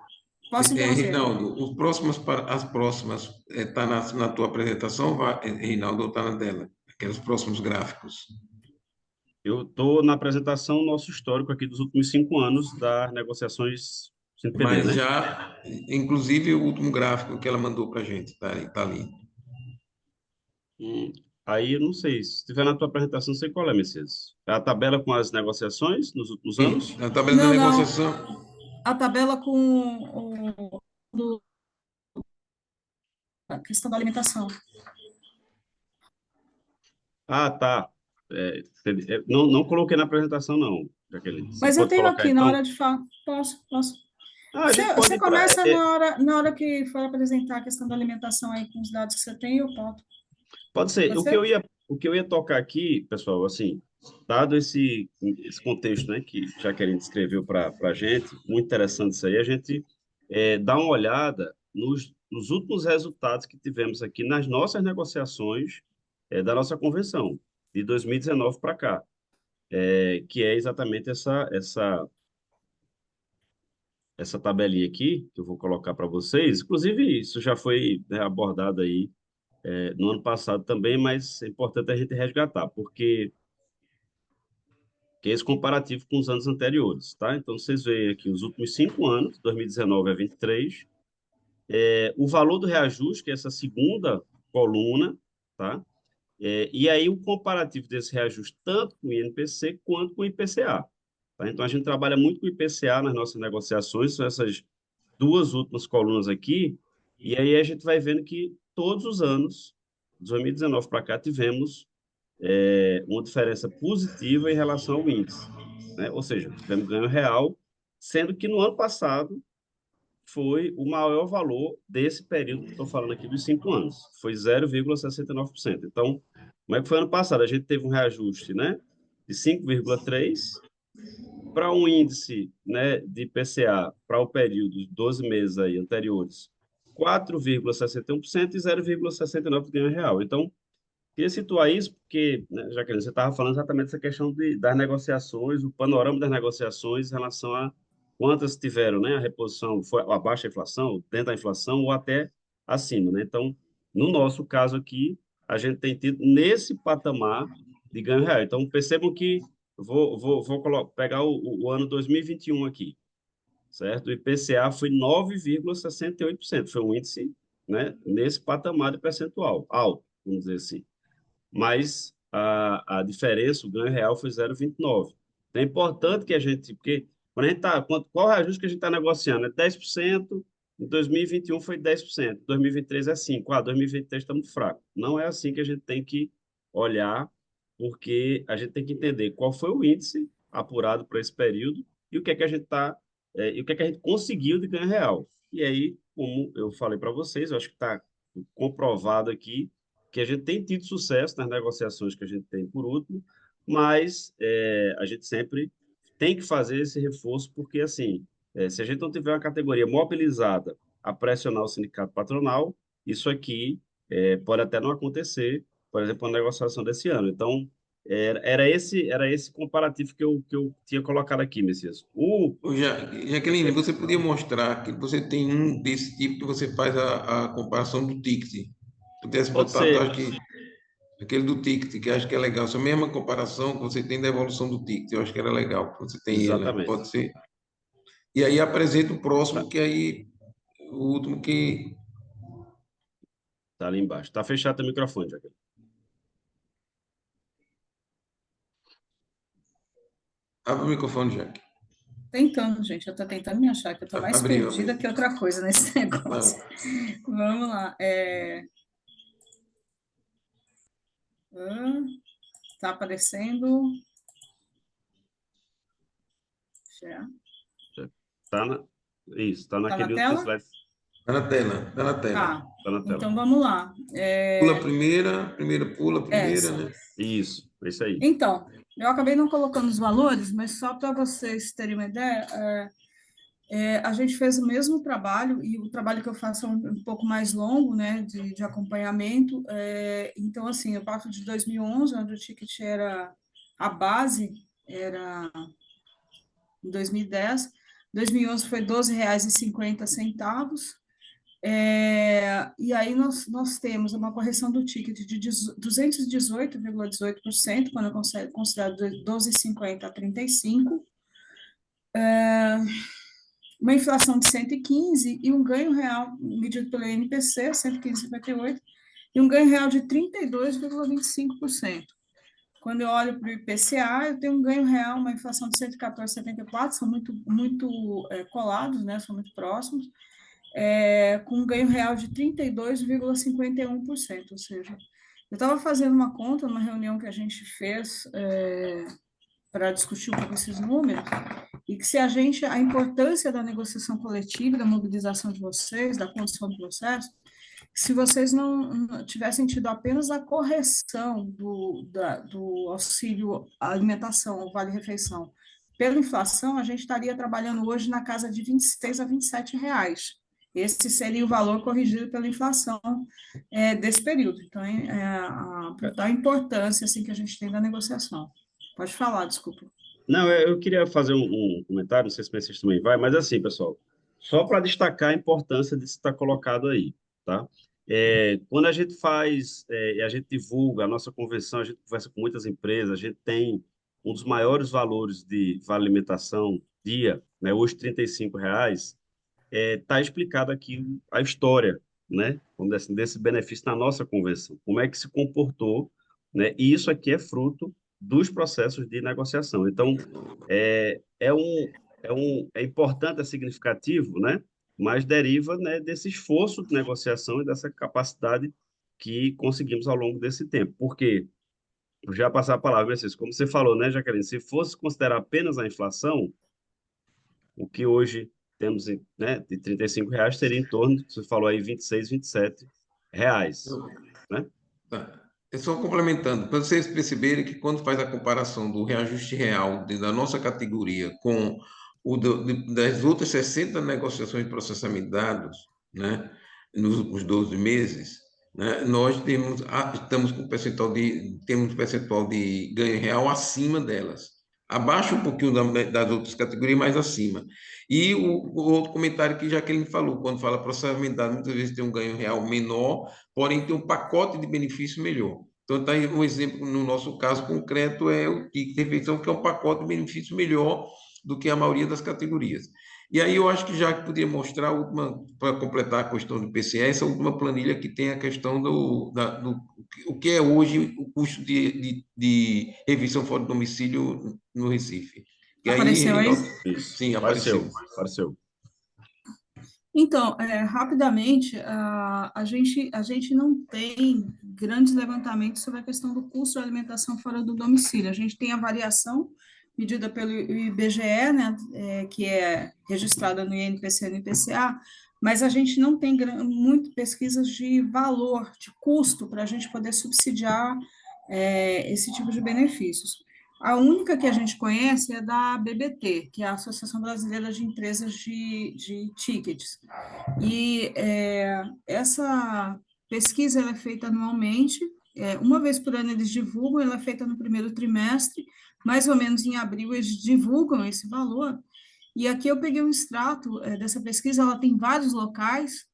Posso interromper? Reinaldo, as próximas, está na tua apresentação, Reinaldo, ou está na dela? Aqueles próximos gráficos. Eu estou na apresentação nosso histórico aqui dos últimos 5 anos das negociações CNPD, Mas né? já, inclusive, o último gráfico que ela mandou para a gente, está ali. Aí eu não sei, se estiver na tua apresentação, não sei qual é, Messias. É a tabela com as negociações nos últimos anos? A tabela da negociação. A tabela com a questão da alimentação. Ah, tá. Não coloquei na apresentação, não, Jaqueline. Você Mas eu pode tenho colocar, aqui, na então? hora de falar. Posso. Ah, a gente pode Você ir para... começa na hora que for apresentar a questão da alimentação aí com os dados que você tem, eu posso. Pode ser. Pode ser? O que eu ia tocar aqui, pessoal, assim, dado esse contexto, né, que Jaqueline descreveu para a gente, muito interessante isso aí, a gente dá uma olhada nos últimos resultados que tivemos aqui nas nossas negociações da nossa convenção, de 2019 para cá, que é exatamente essa tabelinha aqui, que eu vou colocar para vocês. Inclusive, isso já foi, né, abordado aí no ano passado também, mas é importante a gente resgatar, porque que é esse comparativo com os anos anteriores, tá? Então, vocês veem aqui os últimos 5 anos, 2019 a 23, o valor do reajuste, que é essa segunda coluna, tá? E aí o comparativo desse reajuste tanto com o INPC quanto com o IPCA, tá? Então, a gente trabalha muito com o IPCA nas nossas negociações, são essas duas últimas colunas aqui, e aí a gente vai vendo que todos os anos, de 2019 para cá, tivemos uma diferença positiva em relação ao índice, né? Ou seja, tivemos ganho real sendo que no ano passado foi o maior valor desse período que estou falando aqui dos 5 anos, foi 0,69%. Então, como é que foi ano passado? A gente teve um reajuste, né, de 5,3% para um índice, né, de IPCA para o período de 12 meses aí anteriores, 4,61% e 0,69% de ganho real. Então, queria situar isso porque, né, Jaqueline, você estava falando exatamente essa questão das negociações, o panorama das negociações em relação a quantas tiveram, né, a reposição, foi abaixo da inflação, dentro da inflação ou até acima, né? Então, no nosso caso aqui, a gente tem tido nesse patamar de ganho real. Então, percebam que pegar o ano 2021 aqui, certo? O IPCA foi 9,68%, foi um índice, né, nesse patamar de percentual alto, vamos dizer assim, mas a diferença, o ganho real foi 0,29. Então é importante que a gente, porque quando a gente tá, qual é o ajuste que a gente está negociando? É 10%, em 2021 foi 10%, em 2023 é 5%, 2023 está muito fraco. Não é assim que a gente tem que olhar, porque a gente tem que entender qual foi o índice apurado para esse período e o que é que a gente está, e o que é que a gente conseguiu de ganho real. E aí, como eu falei para vocês, eu acho que está comprovado aqui que a gente tem tido sucesso nas negociações que a gente tem por último, mas a gente sempre tem que fazer esse reforço, porque, assim, se a gente não tiver uma categoria mobilizada a pressionar o sindicato patronal, isso aqui pode até não acontecer, por exemplo, na negociação desse ano. Então, era esse comparativo que eu tinha colocado aqui, Messias. Jaqueline, você podia mostrar que você tem um desse tipo que você faz a comparação do ticket. Pudesse Pode botar, eu ser, acho que aquele do ticket, que eu acho que é legal. Essa mesma comparação que você tem da evolução do ticket, eu acho que era legal, que você tem ele, né? exatamente. Pode ser. E aí apresenta o Tá, próximo, que aí o último que. tá ali embaixo. Tá fechado o microfone, Jaqueline. Abre o microfone, Jack. Tentando, gente, eu estou tentando me achar, que eu estou mais Abriu, perdida abriu. que outra coisa nesse negócio. Não. Vamos lá. Está aparecendo. Já. Tá na, isso, tá Está na naquele último tela? slide. Tá na tela, tá na tela. Tá. Tá na tela. Então vamos lá. Pula a primeira, pula a primeira, Essa. né? Isso, é isso aí. Então, eu acabei não colocando os valores, mas só para vocês terem uma ideia, a gente fez o mesmo trabalho, e o trabalho que eu faço é um pouco mais longo, né, de acompanhamento. Então, assim, eu parto de 2011, onde o ticket era a base, era em 2010. 2011 foi R$ 12,50. E aí nós temos uma correção do ticket de 218,18%, quando eu considero 12,50 a 35, uma inflação de 115 e um ganho real medido pelo INPC, 115,58, e um ganho real de 32,25%. Quando eu olho para o IPCA, eu tenho um ganho real, uma inflação de 114,74, são muito colados, né? São muito próximos, com um ganho real de 32,51%. Ou seja, eu estava fazendo uma conta numa reunião que a gente fez para discutir um pouco esses números, e que se a importância da negociação coletiva, da mobilização de vocês, da condução do processo, se vocês não tivessem tido apenas a correção do auxílio alimentação, o vale-refeição, pela inflação, a gente estaria trabalhando hoje na casa de 26 a R$ 27. Esse seria o valor corrigido pela inflação desse período. Então, a importância assim, que a gente tem da negociação. Pode falar, desculpa. Não, eu queria fazer um comentário, não sei se o Messias também vai, mas assim, pessoal, só para destacar a importância disso estar colocado aí, tá? Quando a gente faz, a gente divulga a nossa convenção, a gente conversa com muitas empresas, a gente tem um dos maiores valores de vale alimentação dia, né, hoje R$ 35, está explicado aqui a história, né, vamos dizer assim, desse benefício na nossa convenção, como é que se comportou, né, e isso aqui é fruto dos processos de negociação. Então, é importante, é significativo, né, mas deriva, né, desse esforço de negociação e dessa capacidade que conseguimos ao longo desse tempo. Porque, já passar a palavra, Messias, como você falou, né, Jaqueline, se fosse considerar apenas a inflação, O que hoje temos, né, de R$ 35 teria em torno, você falou aí, 26, R$ 27, né? Tá. É só complementando, para vocês perceberem que quando faz a comparação do reajuste real da nossa categoria com das outras 60 negociações de processamento de dados, né, nos últimos 12 meses, né, nós estamos com temos um percentual de ganho real acima delas. Abaixo um pouquinho das outras categorias, mas acima. E o outro comentário que Jaqueline falou, quando fala processamento de dados, muitas vezes tem um ganho real menor, porém tem um pacote de benefício melhor. Então, tá aí um exemplo, no nosso caso concreto, é o TIC de refeição, que é um pacote de benefício melhor do que a maioria das categorias. E aí eu acho que já que poderia mostrar, para completar a questão do PCE, essa última planilha que tem a questão do o que é hoje o custo de refeição fora do domicílio no Recife. E aí, Apareceu aí? Reinaldo, Isso. sim, apareceu. Apareceu. Então, rapidamente, a gente não tem grandes levantamentos sobre a questão do custo de alimentação fora do domicílio. A gente tem a variação medida pelo IBGE, né, que é registrada no INPC e no IPCA, mas a gente não tem muito pesquisas de valor, de custo, para a gente poder subsidiar esse tipo de benefícios. A única que a gente conhece é da BBT, que é a Associação Brasileira de Empresas de Tickets. E essa pesquisa ela é feita anualmente, uma vez por ano eles divulgam, ela é feita no primeiro trimestre, mais ou menos em abril eles divulgam esse valor. E aqui eu peguei um extrato dessa pesquisa, ela tem vários locais,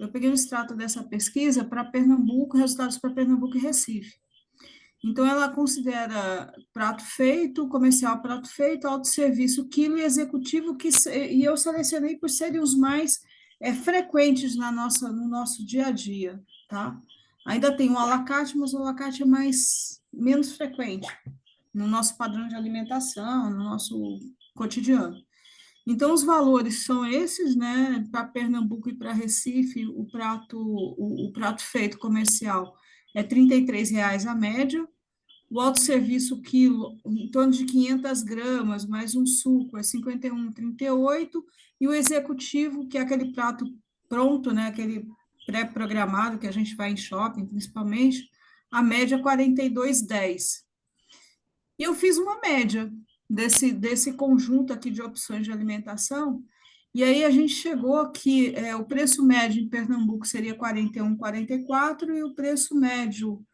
eu peguei um extrato dessa pesquisa para Pernambuco, resultados para Pernambuco e Recife. Então, ela considera prato feito, comercial prato feito, autosserviço, quilo e executivo, e eu selecionei por serem os mais frequentes no nosso dia a dia, tá? Ainda tem o à la carte, mas o à la carte é menos frequente no nosso padrão de alimentação, no nosso cotidiano. Então, os valores são esses, né? Para Pernambuco e para Recife, o prato feito comercial é R$ 33 a média, o autosserviço quilo, em torno de 500 gramas, mais um suco, é 51,38, e o executivo, que é aquele prato pronto, né, aquele pré-programado que a gente vai em shopping, principalmente, a média é 42,10. E eu fiz uma média desse conjunto aqui de opções de alimentação, e aí a gente chegou que o preço médio em Pernambuco seria 41,44 e o preço médio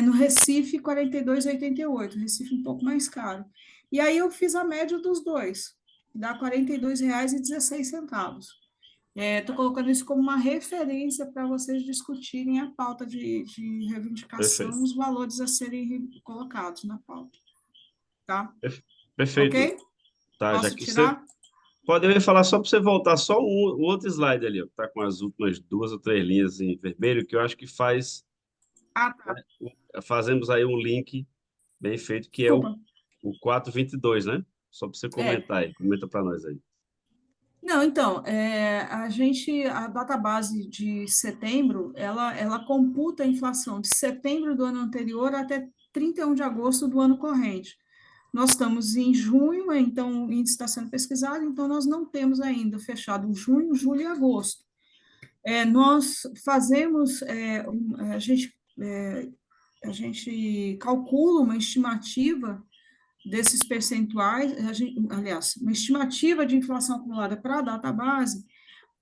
no Recife, 42,88. Recife um pouco mais caro. E aí eu fiz a média dos dois, dá R$ 42,16. Estou colocando isso como uma referência para vocês discutirem a pauta de reivindicação, Perfeito. os valores a serem colocados na pauta. Tá? Perfeito. Ok? Tá, já Posso que você tirar? pode falar só para você voltar só o outro slide ali, ó, que está com as últimas 2 ou 3 linhas em vermelho, que eu acho que Ah, tá. fazemos aí um link bem feito, que é o, Desculpa. o 422, né? Só para você É, comentar aí, comenta para nós aí. Não, então, a database de setembro, ela computa a inflação de setembro do ano anterior até 31 de agosto do ano corrente. Nós estamos em junho, então o índice está sendo pesquisado, então nós não temos ainda fechado junho, julho e agosto. Nós fazemos, a gente calcula uma estimativa desses percentuais, aliás, uma estimativa de inflação acumulada para a database,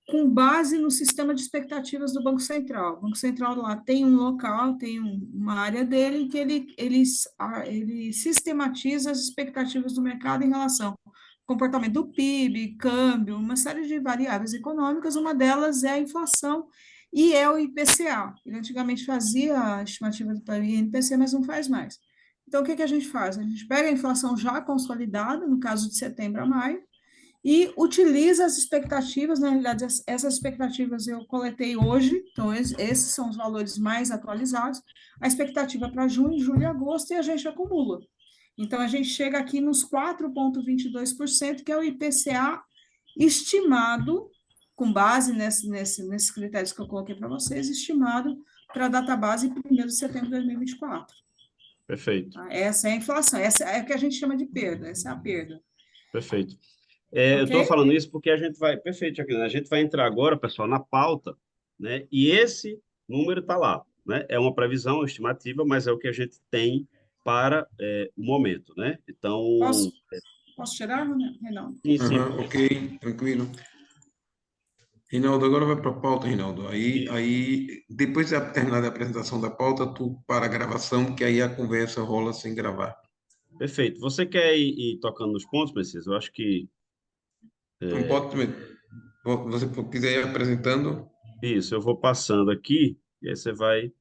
com base no sistema de expectativas do Banco Central. O Banco Central lá tem um local, tem uma área dele em que ele sistematiza as expectativas do mercado em relação ao comportamento do PIB, câmbio, uma série de variáveis econômicas, uma delas é a inflação e é o IPCA. Ele antigamente fazia a estimativa do INPC, mas não faz mais. Então, o que a gente faz? A gente pega a inflação já consolidada, no caso de setembro a maio, e utiliza as expectativas, na realidade, essas expectativas eu coletei hoje, então esses são os valores mais atualizados, a expectativa para junho, julho e agosto, e a gente acumula. Então, a gente chega aqui nos 4,22%, que é o IPCA estimado, com base nesses critérios que eu coloquei para vocês, estimado para a database 1º de setembro de 2024. Perfeito. Essa é a inflação, essa é o que a gente chama de perda, essa é a perda. Perfeito. Eu ok? estou falando isso porque a gente vai, perfeito, Jaqueline, a gente vai entrar agora, pessoal, na pauta, né? E esse número está lá, né? É uma previsão, uma estimativa, mas é o que a gente tem para o momento, né? Então, Posso, posso tirar, Reinaldo? sim, sim, Aham, pode. ok, tranquilo. Reinaldo, agora vai para a pauta, Reinaldo. Aí, depois de terminar a apresentação da pauta, tu para a gravação, que aí a conversa rola sem gravar. Perfeito. Você quer ir tocando nos pontos, Messias? Eu acho que Não pode, você quiser ir apresentando. isso, eu vou passando aqui, e aí você vai.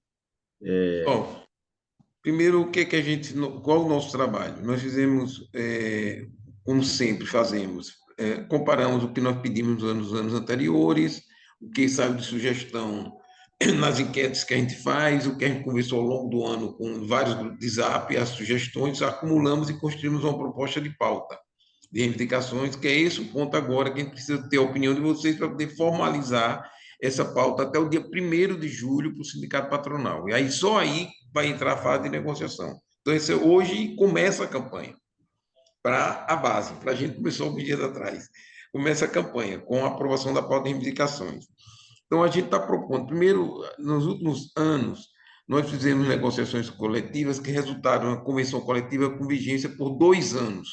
Ó, primeiro, o que é que a gente, qual o nosso trabalho? Nós fizemos, como sempre fazemos, comparamos o que nós pedimos nos anos anteriores, o que saiu de sugestão nas enquetes que a gente faz, o que a gente conversou ao longo do ano com vários grupos de Zap, as sugestões, acumulamos e construímos uma proposta de pauta, de reivindicações, que é esse o ponto agora que a gente precisa ter a opinião de vocês para poder formalizar essa pauta até o dia 1º de julho para o sindicato patronal. E aí só aí vai entrar a fase de negociação. Então, hoje começa a campanha para a base, para a gente começou alguns dias atrás. Começa a campanha com a aprovação da pauta de reivindicações. Então, a gente está propondo, primeiro, nos últimos anos, nós fizemos negociações coletivas que resultaram em uma convenção coletiva com vigência por 2 anos.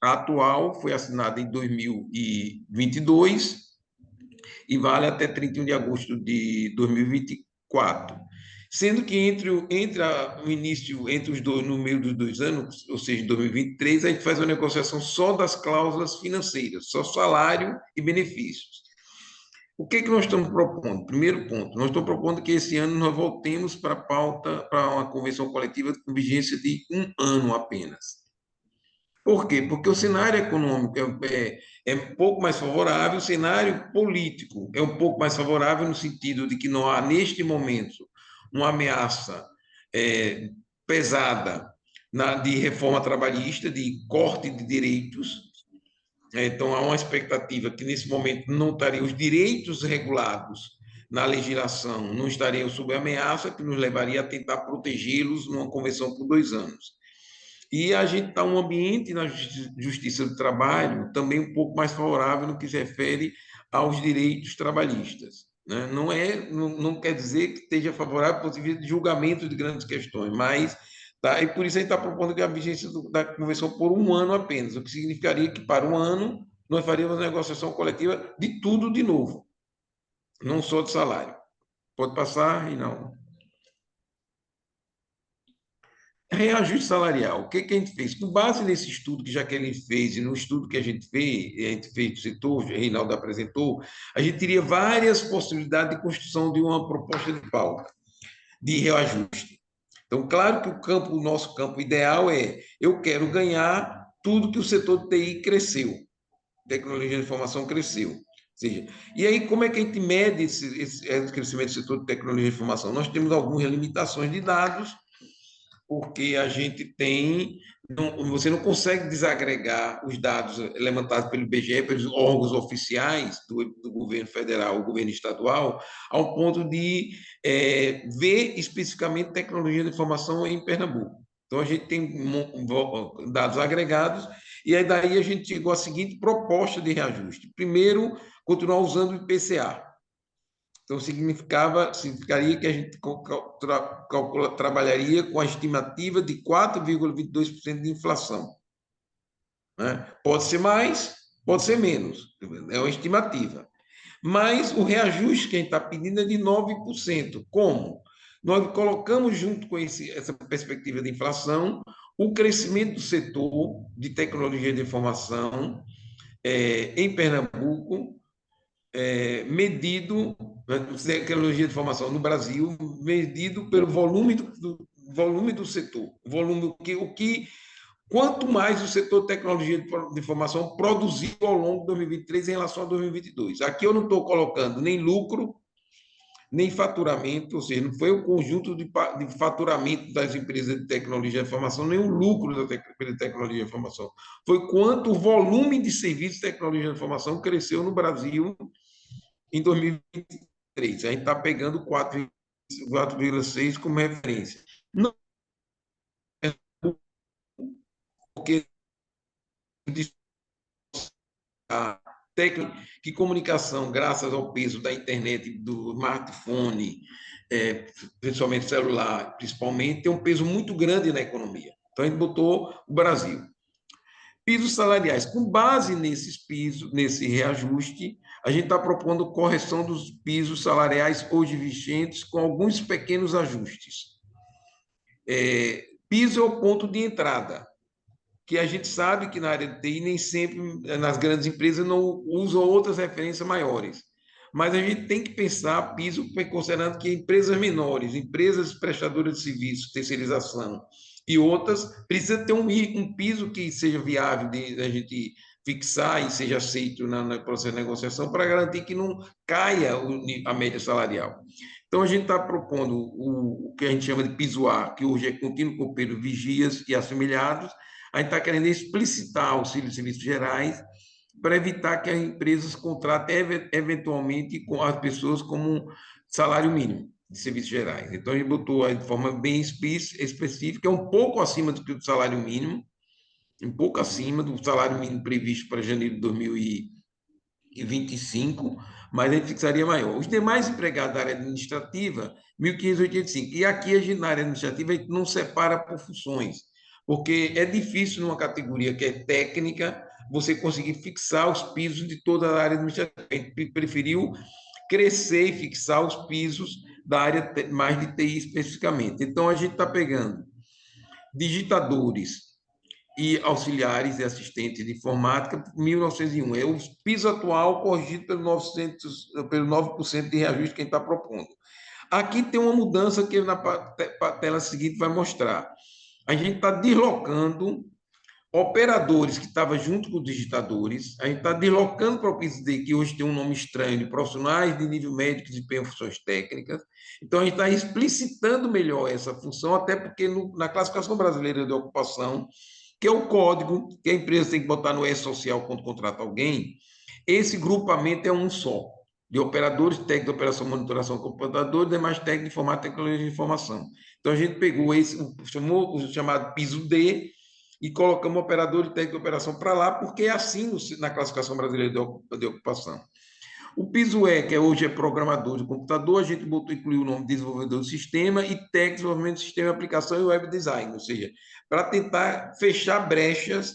A atual foi assinada em 2022 e vale até 31 de agosto de 2024. Sendo que o início, entre os dois, no meio dos 2 anos, ou seja, em 2023, a gente faz uma negociação só das cláusulas financeiras, só salário e benefícios. O que é que nós estamos propondo? Primeiro ponto, nós estamos propondo que esse ano nós voltemos para a pauta, para uma convenção coletiva com vigência de 1 ano apenas. Por quê? Porque o cenário econômico é um pouco mais favorável, o cenário político é um pouco mais favorável no sentido de que não há, neste momento, uma ameaça é, pesada de reforma trabalhista, de corte de direitos. Então, há uma expectativa que, nesse momento, não estariam os direitos regulados na legislação, não estariam sob ameaça, que nos levaria a tentar protegê-los numa convenção por 2 anos. E a gente está um ambiente na Justiça do Trabalho também um pouco mais favorável no que se refere aos direitos trabalhistas. Né? Não quer dizer que esteja favorável ao de julgamento de grandes questões, mas tá, e por isso a gente está propondo que a vigência da convenção por 1 ano apenas, o que significaria que para 1 ano nós faríamos a negociação coletiva de tudo de novo, não só de salário. Pode passar, Reinaldo. Reajuste salarial. O que que a gente fez? Com base nesse estudo que Jaqueline fez e no estudo que a gente fez do setor, o Reinaldo apresentou, a gente teria várias possibilidades de construção de uma proposta de pauta, de reajuste. Então, claro que o nosso campo ideal é eu quero ganhar tudo que o setor de TI cresceu, tecnologia de informação cresceu. Ou seja, e aí, como é que a gente mede esse crescimento do setor de tecnologia de informação? Nós temos algumas limitações de dados, porque a gente tem, você não consegue desagregar os dados levantados pelo IBGE, pelos órgãos oficiais do governo federal, o governo estadual, ao ponto de ver especificamente tecnologia de informação em Pernambuco. Então, a gente tem dados agregados, e aí daí a gente chegou à seguinte proposta de reajuste. Primeiro, continuar usando o IPCA. Então, significaria que a gente trabalharia com a estimativa de 4,22% de inflação. Né? Pode ser mais, pode ser menos, é uma estimativa. Mas o reajuste que a gente está pedindo é de 9%. Como? Nós colocamos junto com essa perspectiva de inflação o crescimento do setor de tecnologia de informação em Pernambuco, medido, tecnologia de informação no Brasil, medido pelo volume do setor. Quanto mais o setor de tecnologia de informação produziu ao longo de 2023 em relação a 2022. Aqui eu não estou colocando nem lucro, nem faturamento, ou seja, não foi o conjunto de faturamento das empresas de tecnologia de informação, nem o lucro da tecnologia de informação. Foi quanto o volume de serviços de tecnologia de informação cresceu no Brasil em 2023. A gente está pegando 4,6 como referência. Não, porque técnica que comunicação, graças ao peso da internet, do smartphone, principalmente celular, principalmente, tem um peso muito grande na economia. Então, a gente botou o Brasil. Pisos salariais. Com base nesses pisos, nesse reajuste, a gente está propondo correção dos pisos salariais hoje vigentes com alguns pequenos ajustes. Piso é o ponto de entrada, que a gente sabe que na área de TI nem sempre, nas grandes empresas, não usam outras referências maiores. Mas a gente tem que pensar piso considerando que empresas menores, empresas prestadoras de serviços, terceirização e outras, precisa ter um piso que seja viável de a gente fixar e seja aceito no processo de negociação para garantir que não caia a média salarial. Então, a gente está propondo o que a gente chama de piso A, que hoje é contínuo copeiro, vigias e assemelhados. A gente está querendo explicitar auxílio de serviços gerais para evitar que as empresas contratem eventualmente com as pessoas como um salário mínimo de serviços gerais. Então, a gente botou de forma bem específica, é um pouco acima do que o salário mínimo, um pouco acima do salário mínimo previsto para janeiro de 2025, mas a gente fixaria maior. Os demais empregados da área administrativa, 1.585. E aqui, na área administrativa, a gente não separa por funções, porque é difícil, numa categoria que é técnica, você conseguir fixar os pisos de toda a área administrativa. A gente preferiu crescer e fixar os pisos da área mais de TI especificamente. Então, a gente está pegando digitadores e auxiliares e assistentes de informática, 1.901. É o piso atual corrigido pelo 9% de reajuste que a gente está propondo. Aqui tem uma mudança que na tela seguinte vai mostrar. A gente está deslocando operadores que estavam junto com os digitadores, a gente está deslocando para o piso D, que hoje tem um nome estranho, de profissionais de nível médio que desempenham funções técnicas. Então, a gente está explicitando melhor essa função, até porque na classificação brasileira de ocupação, que é o código que a empresa tem que botar no E-Social quando contrata alguém, esse grupamento é um só, de operadores técnicos de operação, monitoração, computador, demais técnicos de informática e tecnologia de informação. Então, a gente pegou o chamado piso D e colocamos operador de técnico de operação para lá, porque é assim na classificação brasileira de ocupação. O piso E, que hoje é programador de computador, a gente incluiu o nome de desenvolvedor de sistema e técnico de desenvolvimento de sistema de aplicação e web design, ou seja, para tentar fechar brechas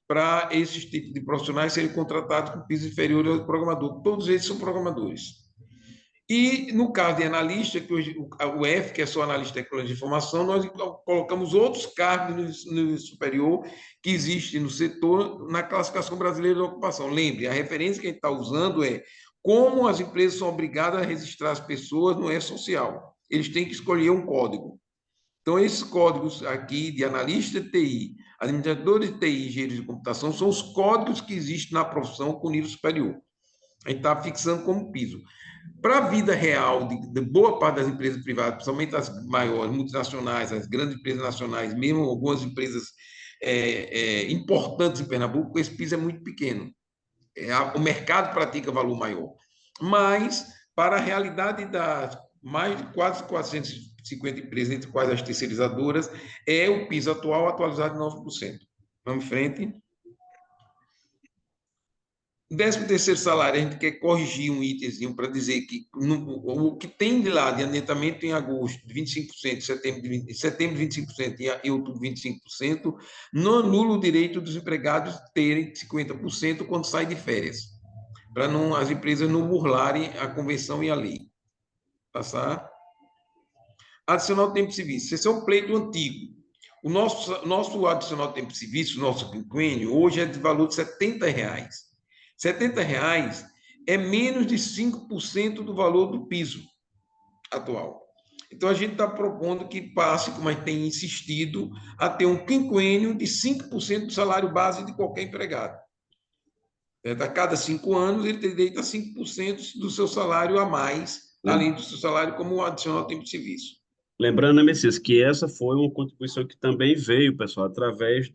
para esses tipos de profissionais serem contratados com piso inferior ao programador. Todos eles são programadores. E, no caso de analista, que hoje, o F, que é só analista de tecnologia de informação, nós colocamos outros cargos no superior que existem no setor na classificação brasileira de ocupação. Lembre, a referência que a gente está usando é como as empresas são obrigadas a registrar as pessoas no E-Social. Eles têm que escolher um código. Então, esses códigos aqui de analista de TI, administradores de TI e engenheiros de computação são os códigos que existem na profissão com nível superior. A gente está fixando como piso. Para a vida real de boa parte das empresas privadas, principalmente as maiores, multinacionais, as grandes empresas nacionais, mesmo algumas empresas importantes em Pernambuco, esse piso é muito pequeno. O mercado pratica valor maior. Mas, para a realidade das mais de quase 450 empresas, entre quais as terceirizadoras, é o piso atual atualizado de 9%. Vamos em frente. 13º salário, a gente quer corrigir um itemzinho para dizer que o que tem de lá de adiantamento em agosto, de 25%, setembro 25% e outubro 25%, não anula o direito dos empregados terem 50% quando saem de férias, para as empresas não burlarem a convenção e a lei. Passar. Adicional tempo de serviço. Esse é um pleito antigo. O nosso adicional tempo de serviço, o nosso quinquênio, hoje é de valor de R$70. R$70 é menos de 5% do valor do piso atual. Então, a gente está propondo que passe, como a gente tem insistido, a ter um quinquênio de 5% do salário base de qualquer empregado. A cada 5 anos, ele tem direito a 5% do seu salário a mais, além do seu salário como adicional tempo de serviço. Lembrando, né, Messias, que essa foi uma contribuição que também veio, pessoal, através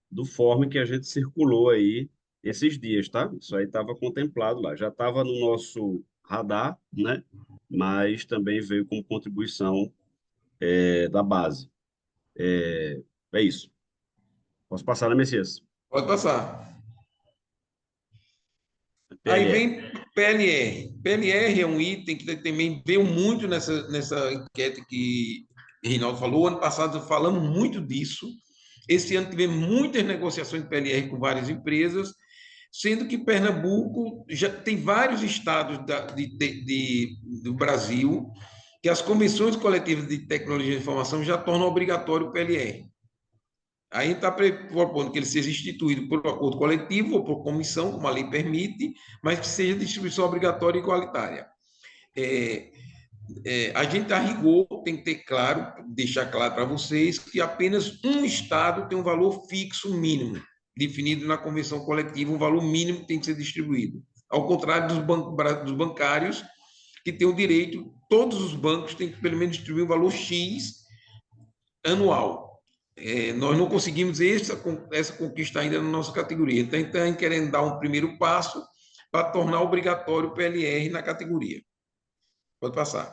do form que a gente circulou aí esses dias, tá? Isso aí estava contemplado lá, já estava no nosso radar, né? Mas também veio como contribuição da base. É isso. Posso passar, né, Messias? Pode passar. Aí PLR. vem PLR. PLR é um item que também veio muito nessa enquete que Reinaldo falou. Ano passado falamos muito disso. Esse ano tivemos muitas negociações de PLR com várias empresas, sendo que Pernambuco já tem vários estados do Brasil que as convenções coletivas de tecnologia de informação já tornam obrigatório o PLR. Aí está propondo que ele seja instituído por acordo coletivo ou por comissão, como a lei permite, mas que seja distribuição obrigatória e igualitária. A gente, a rigor, tem que ter claro, deixar claro para vocês, que apenas um Estado tem um valor fixo mínimo, definido na convenção coletiva, um valor mínimo que tem que ser distribuído. Ao contrário dos bancários, que têm o direito, todos os bancos têm que, pelo menos, distribuir um valor X anual. Nós não conseguimos essa conquista ainda na nossa categoria. Então, estamos querendo dar um primeiro passo para tornar obrigatório o PLR na categoria. Pode passar.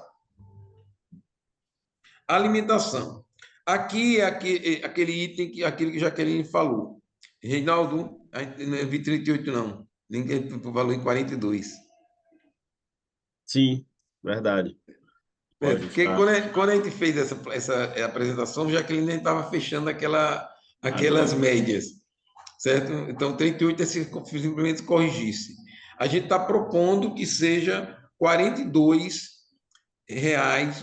Alimentação. Aqui é aquele item, aquele que Jaqueline falou. Reinaldo, não é 38 não. Ninguém falou em 42. Sim, verdade. Pode Porque estar. quando a gente fez essa apresentação, Jaqueline estava fechando aquelas médias, certo? Então, 38 é se simplesmente corrigisse. A gente está propondo que seja R$ 42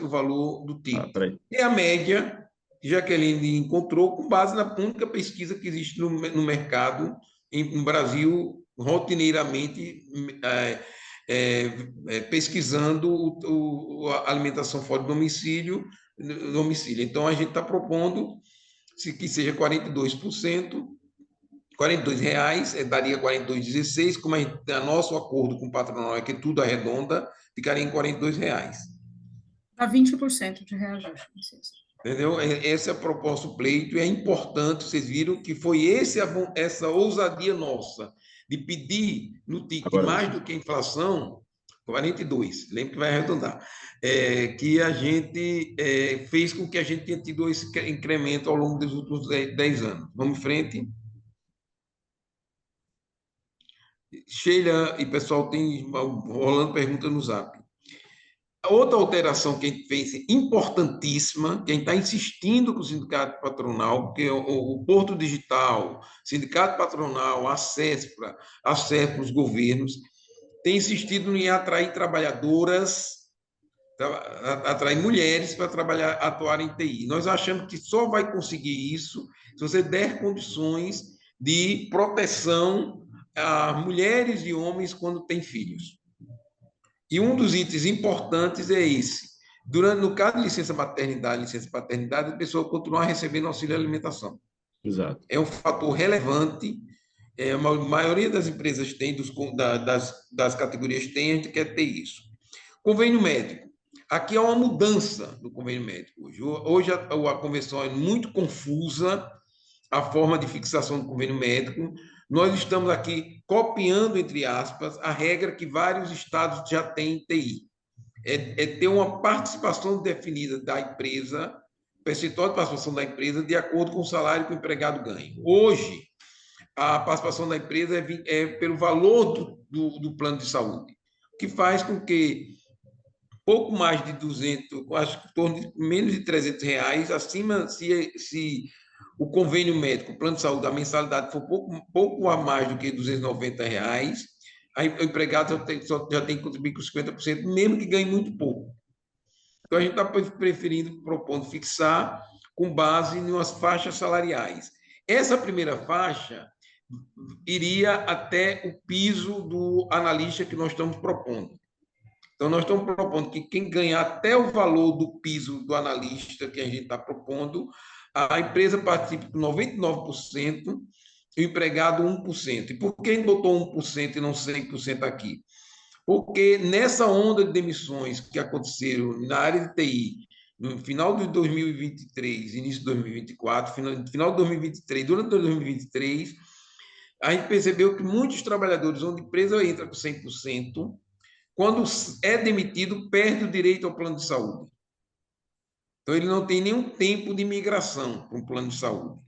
o valor do título. É a média que Jaqueline encontrou com base na única pesquisa que existe no mercado, no Brasil, rotineiramente, pesquisando a alimentação fora do domicílio. Então, a gente está propondo que seja 42%, R$ 42, daria 42,16, como nosso acordo com o patronal é que tudo arredonda, ficaria em R$ 42. Dá 20% de reajuste. Entendeu? Esse é o proposto pleito, e é importante, vocês viram que foi essa ousadia nossa de pedir no TIC mais do que a inflação, 42, lembra que vai arredondar, que a gente fez com que a gente tenha tido esse incremento ao longo dos últimos 10 anos. Vamos em frente. Sheila e pessoal tem rolando pergunta no Zap. Outra alteração que a gente fez, importantíssima, que a gente está insistindo com o sindicato patronal, porque o Porto Digital, sindicato patronal, a CESPRA, os governos, tem insistido em atrair trabalhadoras, atrair mulheres para atuar em TI. Nós achamos que só vai conseguir isso se você der condições de proteção a mulheres e homens quando têm filhos. E um dos itens importantes é esse. No caso de licença maternidade, licença paternidade, a pessoa continua recebendo auxílio alimentação. Exato. É um fator relevante. A maioria das empresas tem, das categorias tem, a gente quer ter isso. Convênio médico. Aqui há uma mudança do convênio médico. Hoje a convenção é muito confusa, a forma de fixação do convênio médico. Nós estamos aqui copiando, entre aspas, a regra que vários estados já têm em TI. É ter uma participação definida da empresa, percentual de participação da empresa, de acordo com o salário que o empregado ganha. Hoje, a participação da empresa é pelo valor do plano de saúde, o que faz com que pouco mais de 200, acho que em torno de menos de R$ 300, acima, se o convênio médico, o plano de saúde, a mensalidade for pouco a mais do que R$ 290, o empregado já tem que contribuir com 50%, mesmo que ganhe muito pouco. Então, a gente está propondo fixar com base em umas faixas salariais. Essa primeira faixa iria até o piso do analista que nós estamos propondo. Então, nós estamos propondo que quem ganhar até o valor do piso do analista que a gente está propondo, a empresa participe com 99% e o empregado 1%. E por que a gente botou 1% e não 100% aqui? Porque nessa onda de demissões que aconteceram na área de TI, no final de 2023, início de 2024, final de 2023, durante 2023, a gente percebeu que muitos trabalhadores, onde a empresa entra com 100%, quando é demitido, perde o direito ao plano de saúde. Então, ele não tem nenhum tempo de migração para um plano de saúde.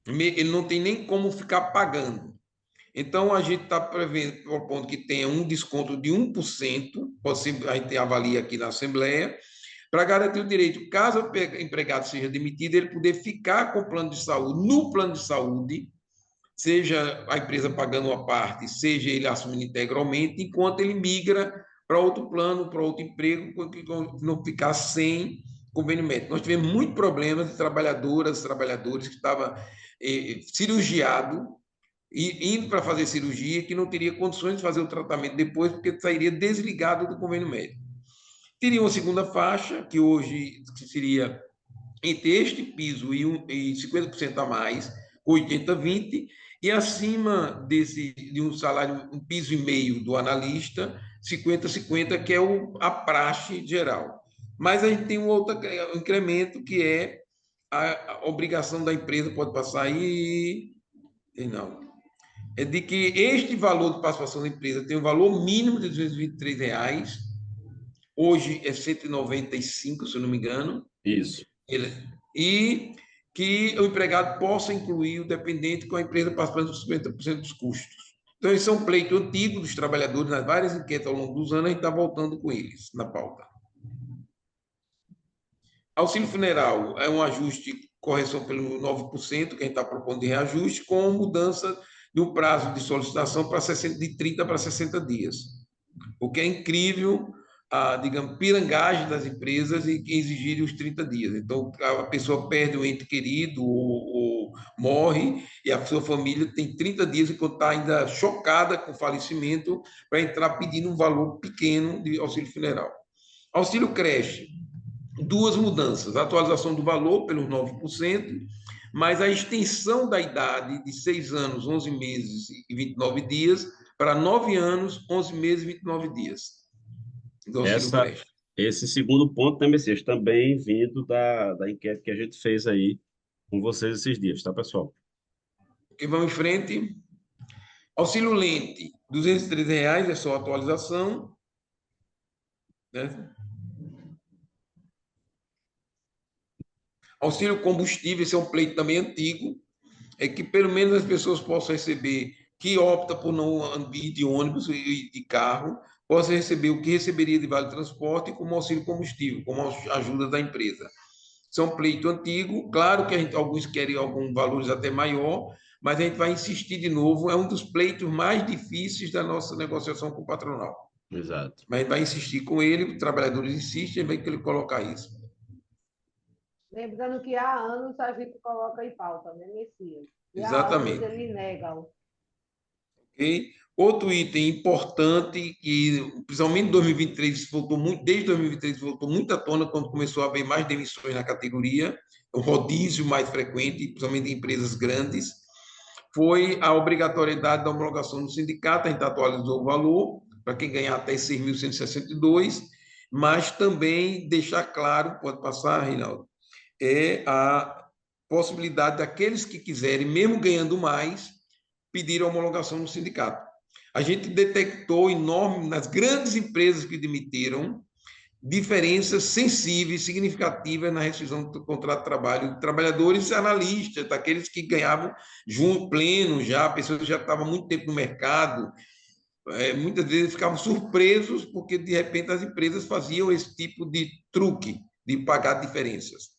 Ele não tem nem como ficar pagando. Então, a gente está propondo que tenha um desconto de 1%, a gente avalia aqui na Assembleia, para garantir o direito, caso o empregado seja demitido, ele poder ficar com o plano de saúde, no plano de saúde, seja a empresa pagando uma parte, seja ele assumindo integralmente, enquanto ele migra para outro plano, para outro emprego, não ficar sem convênio médico. Nós tivemos muitos problemas de trabalhadores que estavam cirurgiados, e indo para fazer cirurgia, que não teria condições de fazer o tratamento depois, porque sairia desligado do convênio médico. Teria uma segunda faixa, que hoje seria entre este piso e 50% a mais, 80-20, e acima de um salário, um piso e meio do analista, 50-50, que é a praxe geral. Mas a gente tem um outro incremento, que é a obrigação da empresa, pode passar aí, não, é de que este valor de participação da empresa tem um valor mínimo de R$ 223, hoje é 195, se eu não me engano. Isso. E que o empregado possa incluir o dependente com a empresa participando dos 50% dos custos. Então, esse é um pleito antigo dos trabalhadores, nas várias enquetes ao longo dos anos, a gente está voltando com eles na pauta. Auxílio funeral é um ajuste, correção pelo 9%, que a gente está propondo de reajuste, com mudança do prazo de solicitação de 30 para 60 dias. O que é incrível, digamos, pirangagem das empresas e exigirem os 30 dias. Então, a pessoa perde um ente querido ou morre, e a sua família tem 30 dias, enquanto está ainda chocada com o falecimento, para entrar pedindo um valor pequeno de auxílio funeral. Auxílio creche, duas mudanças: a atualização do valor pelos 9%, mas a extensão da idade de 6 anos, 11 meses e 29 dias, para 9 anos, 11 meses e 29 dias. Esse segundo ponto, né, Messias, também vindo da enquete que a gente fez aí com vocês esses dias, tá, pessoal? Ok, vamos em frente. Auxílio lente, R$ 213, é só atualização. Né? Auxílio combustível, esse é um pleito também antigo, é que pelo menos as pessoas possam receber, que opta por não ir de ônibus e de carro, possa receber o que receberia de vale transporte como auxílio combustível, como ajuda da empresa. Isso é um pleito antigo, claro que alguns querem alguns valores até maior, mas a gente vai insistir de novo, é um dos pleitos mais difíceis da nossa negociação com o patronal. Exato. Mas a gente vai insistir com ele, os trabalhadores insistem, vai que ele colocar isso. Lembrando que há anos a gente coloca em pauta, né, Messias? E exatamente. Há anos ele nega. Okay? Outro item importante, que principalmente em 2023 voltou muito, desde 2023 voltou muito à tona quando começou a haver mais demissões na categoria, o rodízio mais frequente, principalmente em empresas grandes, foi a obrigatoriedade da homologação do sindicato. A gente atualizou o valor para quem ganhar até 6.162, mas também deixar claro, pode passar, Reinaldo, é a possibilidade daqueles que quiserem, mesmo ganhando mais, pedir a homologação no sindicato. A gente detectou enorme, nas grandes empresas que demitiram, diferenças sensíveis, significativas na rescisão do contrato de trabalho de trabalhadores analistas, daqueles que ganhavam junto, pleno já, pessoas que já estavam há muito tempo no mercado, muitas vezes ficavam surpresos porque, de repente, as empresas faziam esse tipo de truque de pagar diferenças.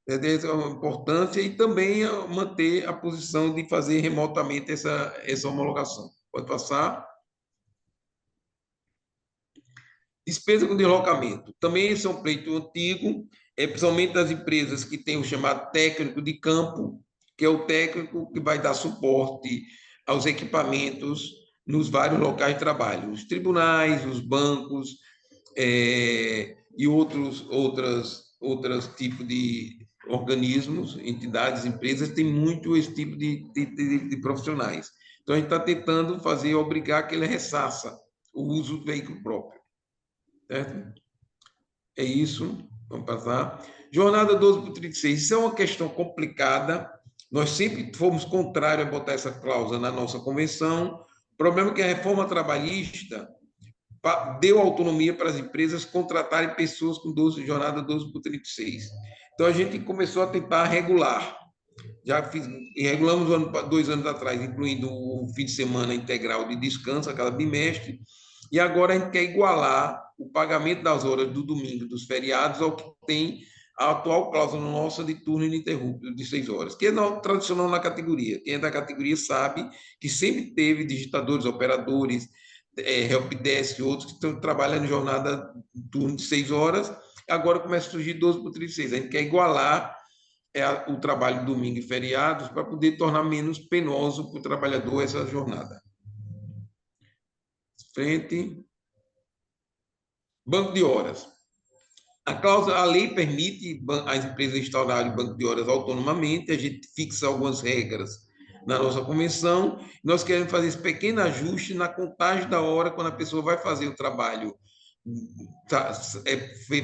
É uma importância, e também manter a posição de fazer remotamente essa homologação. Pode passar. Despesa com deslocamento. Também esse é um pleito antigo, principalmente das empresas que têm o chamado técnico de campo, que é o técnico que vai dar suporte aos equipamentos nos vários locais de trabalho, os tribunais, os bancos e outros tipos de organismos, entidades, empresas, têm muito esse tipo de profissionais. Então, a gente está tentando obrigar que ele ressaça o uso do veículo próprio. Certo? É isso. Vamos passar. Jornada 12 por 36. Isso é uma questão complicada. Nós sempre fomos contrários a botar essa cláusula na nossa convenção. O problema é que a reforma trabalhista deu autonomia para as empresas contratarem pessoas com jornada 12 por 36. Então, a gente começou a tentar regular. E regulamos 2 anos atrás, incluindo o fim de semana integral de descanso a cada bimestre, e agora a gente quer igualar o pagamento das horas do domingo, dos feriados, ao que tem a atual cláusula nossa de turno ininterrupto de 6 horas, que é tradicional na categoria. Quem é da categoria sabe que sempre teve digitadores, operadores, helpdesk e outros que estão trabalhando em jornada de turno de 6 horas, agora começa a surgir 12 por 36. A gente quer igualar o trabalho domingo e feriados para poder tornar menos penoso para o trabalhador essa jornada. Frente. Banco de horas. A lei permite as empresas instaurarem banco de horas autonomamente, a gente fixa algumas regras na nossa convenção, nós queremos fazer esse pequeno ajuste na contagem da hora quando a pessoa vai fazer o trabalho,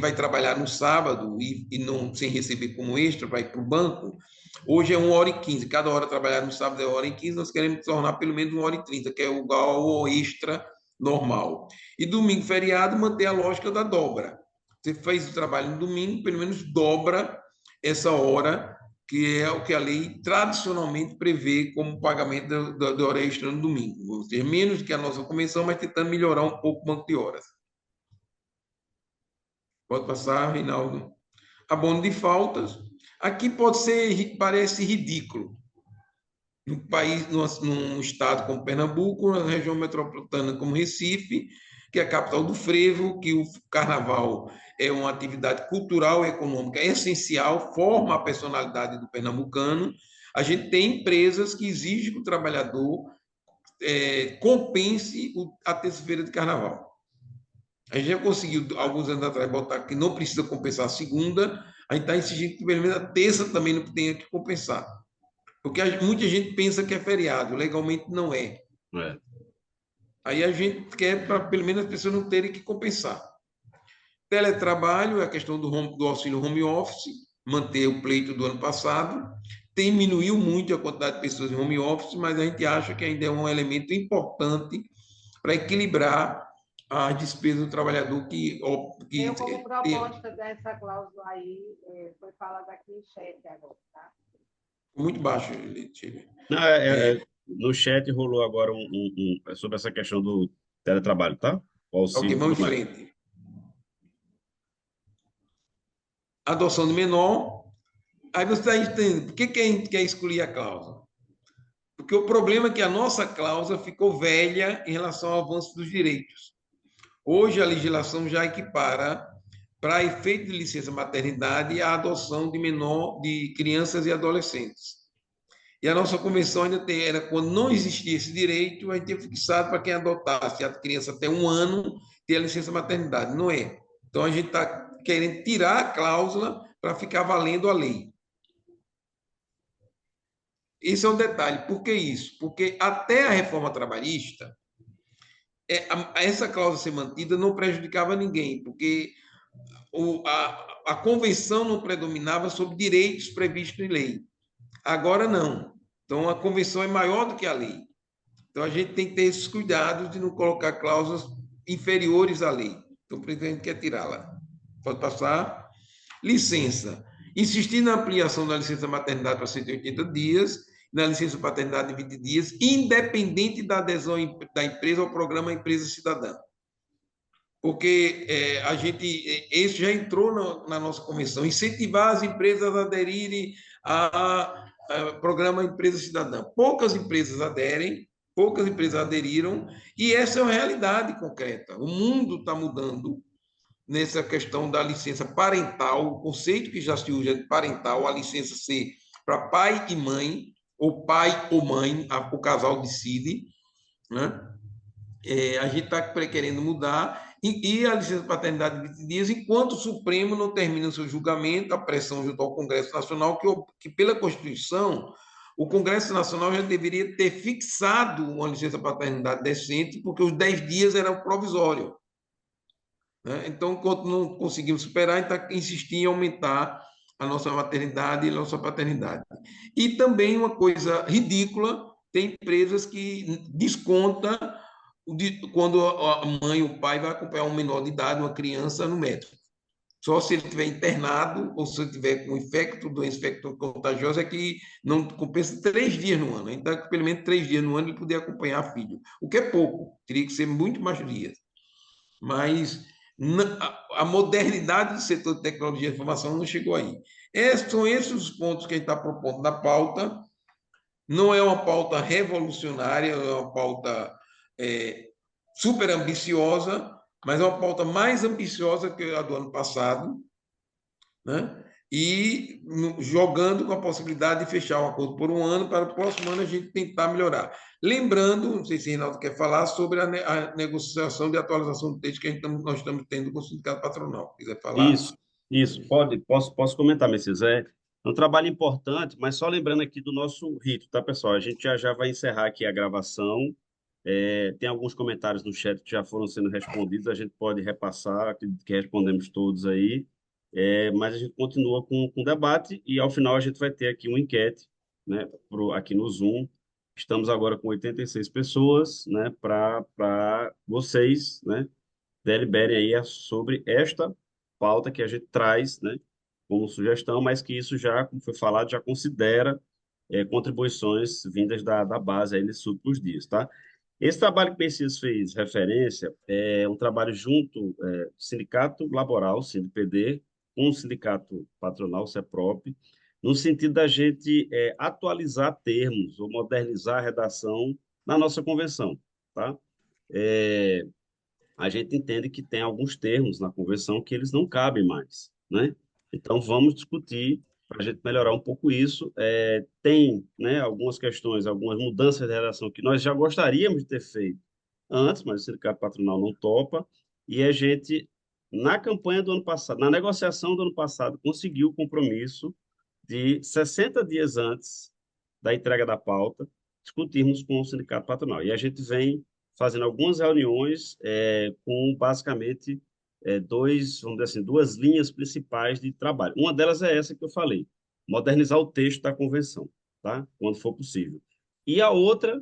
vai trabalhar no sábado e não sem receber como extra, vai para o banco. Hoje é 1h15, cada hora trabalhar no sábado é 1h15, nós queremos tornar pelo menos 1h30, que é igual ao extra normal. E domingo, feriado, manter a lógica da dobra. Você fez o trabalho no domingo, pelo menos dobra essa hora, que é o que a lei tradicionalmente prevê como pagamento da hora extra no domingo. Ou seja, menos que a nossa convenção, mas tentando melhorar um pouco o banco de horas. Pode passar, Reinaldo. Abono de faltas. Aqui parece ridículo. No país, num estado como Pernambuco, na região metropolitana como Recife, que é a capital do frevo, que o carnaval é uma atividade cultural e econômica essencial, forma a personalidade do pernambucano. A gente tem empresas que exigem que o trabalhador compense a terça-feira de carnaval. A gente já conseguiu, alguns anos atrás, botar que não precisa compensar a segunda, a gente está exigindo que pelo menos a terça também não tenha que compensar. Porque muita gente pensa que é feriado, legalmente não é. Aí a gente quer, para pelo menos as pessoas não terem que compensar. Teletrabalho, a questão do auxílio home office, manter o pleito do ano passado, diminuiu muito a quantidade de pessoas em home office, mas a gente acha que ainda é um elemento importante para equilibrar as despesas do trabalhador eu, como proposta dessa cláusula aí, foi falada aqui em chat agora, tá? Muito baixo, Não, no chat rolou agora sobre essa questão do teletrabalho, tá? O auxílio. Ok, vamos em frente. Adoção de menor. Aí você está entendendo por que a gente quer excluir a cláusula? Porque o problema é que a nossa cláusula ficou velha em relação ao avanço dos direitos. Hoje, a legislação já equipara, para efeito de licença maternidade, a adoção de crianças e adolescentes. E a nossa convenção ainda era, quando não existia esse direito, a gente tinha fixado para quem adotasse a criança até 1 ano, ter a licença maternidade. Não é. Então, a gente está querendo tirar a cláusula para ficar valendo a lei. Esse é um detalhe. Por que isso? Porque até a reforma trabalhista, essa cláusula ser mantida não prejudicava ninguém, porque a convenção não predominava sobre direitos previstos em lei. Agora não. Então, a convenção é maior do que a lei. Então, a gente tem que ter esses cuidados de não colocar cláusulas inferiores à lei. Então, por isso a gente quer tirá-la. Pode passar. Licença. Insistir na ampliação da licença maternidade para 180 dias, na licença paternidade de 20 dias, independente da adesão da empresa ao programa Empresa Cidadã. Porque isso já entrou na nossa convenção, incentivar as empresas a aderirem ao programa Empresa Cidadã. Poucas empresas aderiram, e essa é uma realidade concreta. O mundo está mudando nessa questão da licença parental, o conceito que já se usa de parental, a licença ser para pai e mãe, ou pai ou mãe, o casal decide, né? A gente está querendo mudar, e a licença de paternidade de 20 dias, enquanto o Supremo não termina o seu julgamento, a pressão junto ao Congresso Nacional, que pela Constituição, o Congresso Nacional já deveria ter fixado uma licença de paternidade decente, porque os 10 dias eram provisório. Então, enquanto não conseguimos superar, a gente está insistindo em aumentar a nossa maternidade e a nossa paternidade. E também uma coisa ridícula, tem empresas que descontam quando a mãe ou o pai vai acompanhar um menor de idade, uma criança, no médico. Só se ele estiver internado ou se ele tiver com infecto, doença infecto-contagiosa, é que não compensa 3 dias no ano. Então, pelo menos 3 dias no ano ele poder acompanhar filho, o que é pouco, teria que ser muito mais dias. Mas a modernidade do setor de tecnologia de informação não chegou aí. São esses os pontos que a gente está propondo na pauta. Não é uma pauta revolucionária, é uma pauta super ambiciosa, mas é uma pauta mais ambiciosa que a do ano passado, né? E jogando com a possibilidade de fechar um acordo por um ano, para o próximo ano a gente tentar melhorar. Lembrando, não sei se o Reinaldo quer falar, sobre a negociação de atualização do texto que nós estamos tendo com o sindicato patronal. Quiser falar? Isso, posso comentar, Messias. É um trabalho importante, mas só lembrando aqui do nosso rito, tá, pessoal? A gente já vai encerrar aqui a gravação. Tem alguns comentários no chat que já foram sendo respondidos, a gente pode repassar, acredito que respondemos todos aí. Mas a gente continua com o debate e, ao final, a gente vai ter aqui uma enquete, né, aqui no Zoom. Estamos agora com 86 pessoas, né, para vocês, né, deliberem aí sobre esta pauta que a gente traz, né, como sugestão, mas que isso já, como foi falado, já considera contribuições vindas da base aí nesses últimos dias, tá? Esse trabalho que o Messias fez referência é um trabalho junto Sindicato Laboral, SINDPD, com o Sindicato Patronal, CEPROP, no sentido da gente atualizar termos ou modernizar a redação na nossa convenção, tá? É, a gente entende que tem alguns termos na convenção que eles não cabem mais, né? Então, vamos discutir para a gente melhorar um pouco isso. Tem, né, algumas questões, algumas mudanças de redação que nós já gostaríamos de ter feito antes, mas o sindicato patronal não topa, e a gente, na campanha do ano passado, na negociação do ano passado, conseguiu o compromisso de 60 dias antes da entrega da pauta, discutirmos com o sindicato patronal. E a gente vem fazendo algumas reuniões com basicamente vamos dizer assim, duas linhas principais de trabalho. Uma delas é essa que eu falei, modernizar o texto da convenção, tá? Quando for possível. E a outra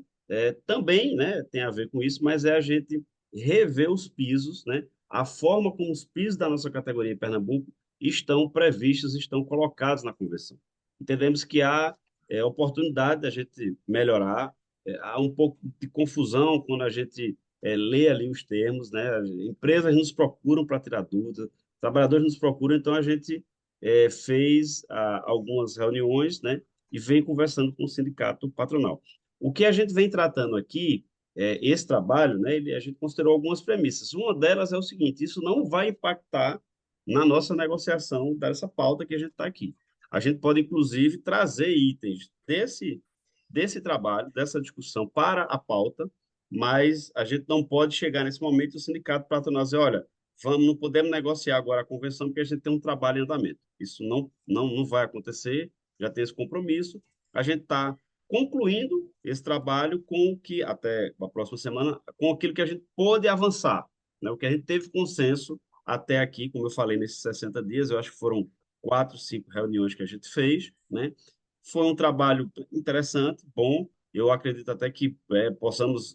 também, né, tem a ver com isso, mas é a gente rever os pisos, né? A forma como os pisos da nossa categoria em Pernambuco estão previstos, estão colocados na convenção. Entendemos que há oportunidade da gente melhorar, há um pouco de confusão quando a gente lê ali os termos, né? Empresas nos procuram para tirar dúvidas, trabalhadores nos procuram, então a gente fez algumas reuniões, né? E vem conversando com o sindicato patronal. O que a gente vem tratando aqui, esse trabalho, né? A gente considerou algumas premissas. Uma delas é o seguinte: isso não vai impactar na nossa negociação dessa pauta que a gente está aqui. A gente pode, inclusive, trazer itens desse trabalho, dessa discussão para a pauta, mas a gente não pode chegar nesse momento e o sindicato patronal dizer, olha, não podemos negociar agora a convenção porque a gente tem um trabalho em andamento. Isso não vai acontecer, já tem esse compromisso. A gente está concluindo esse trabalho com o que, até a próxima semana, com aquilo que a gente pôde avançar, né? O que a gente teve consenso até aqui, como eu falei, nesses 60 dias, eu acho que foram 4, 5 reuniões que a gente fez, né? Foi um trabalho interessante, bom. Eu acredito até que possamos,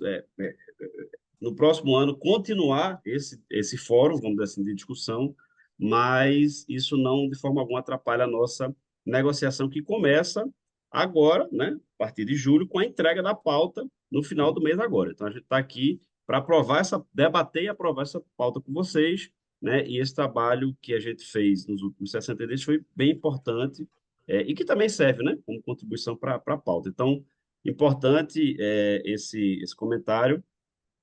no próximo ano, continuar esse fórum, vamos dizer assim, de discussão, mas isso não, de forma alguma, atrapalha a nossa negociação, que começa agora, né? A partir de julho, com a entrega da pauta no final do mês agora. Então, a gente está aqui para debater e aprovar essa pauta com vocês, né? E esse trabalho que a gente fez nos últimos 60 dias foi bem importante, e que também serve, né, como contribuição para a pauta. Então, importante esse comentário,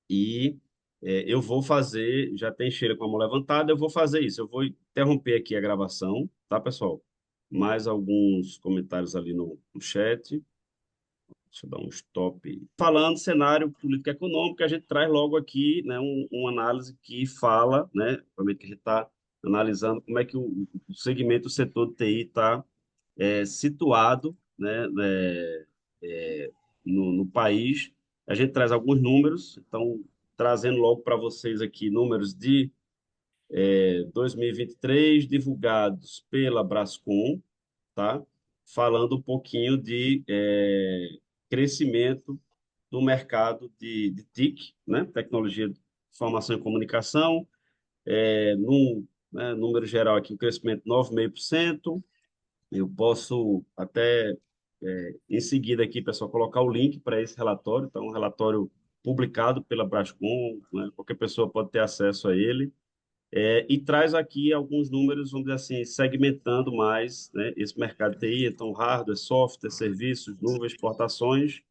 e eu vou fazer, já tem Sheila com a mão levantada, eu vou fazer isso, eu vou interromper aqui a gravação, tá, pessoal? Mais alguns comentários ali no chat. Deixa eu dar um stop. Falando cenário político e econômico, a gente traz logo aqui, né, uma análise que fala, né, provavelmente que a gente está analisando como é que o segmento, o setor de TI está situado, né, no país. A gente traz alguns números, então, trazendo logo para vocês aqui números de 2023, divulgados pela Brascom, tá? Falando um pouquinho de crescimento do mercado de TIC, né? Tecnologia de Informação e Comunicação, né? Número geral aqui, um crescimento de 9,5%. Eu posso até, em seguida aqui, pessoal, colocar o link para esse relatório. Então, um relatório publicado pela Brascom, né? Qualquer pessoa pode ter acesso a ele. E traz aqui alguns números, vamos dizer assim, segmentando mais, né, esse mercado de TI, então hardware, software, serviços, nuvens, exportações,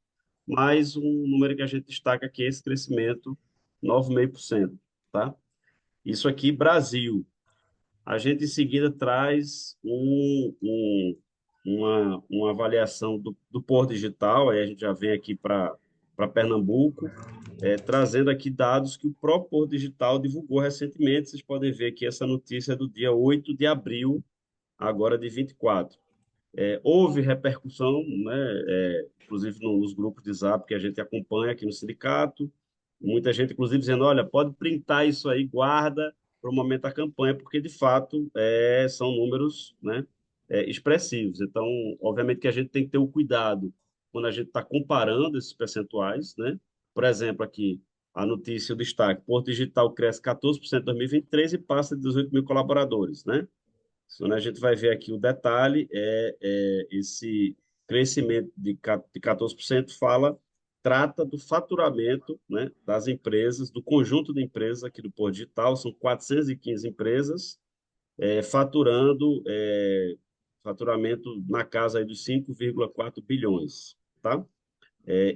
mais um número que a gente destaca aqui é esse crescimento, 9,5%, tá? Isso aqui, Brasil. A gente, em seguida, traz uma avaliação do Porto Digital, aí a gente já vem aqui para Pernambuco, trazendo aqui dados que o próprio Porto Digital divulgou recentemente. Vocês podem ver aqui essa notícia do dia 8 de abril, agora de 24. Houve repercussão, né, inclusive nos grupos de Zap que a gente acompanha aqui no sindicato, muita gente, inclusive, dizendo, olha, pode printar isso aí, guarda para o momento da campanha, porque, de fato, são números, né, expressivos. Então, obviamente que a gente tem que ter o cuidado quando a gente está comparando esses percentuais, né? Por exemplo, aqui, a notícia, o destaque, Porto Digital cresce 14% em 2023 e passa de 18 mil colaboradores, né? Quando a gente vai ver aqui o detalhe, esse crescimento de 14% trata do faturamento, né, das empresas, do conjunto de empresas aqui do Porto Digital, são 415 empresas, faturando faturamento na casa aí dos 5,4 bilhões, tá?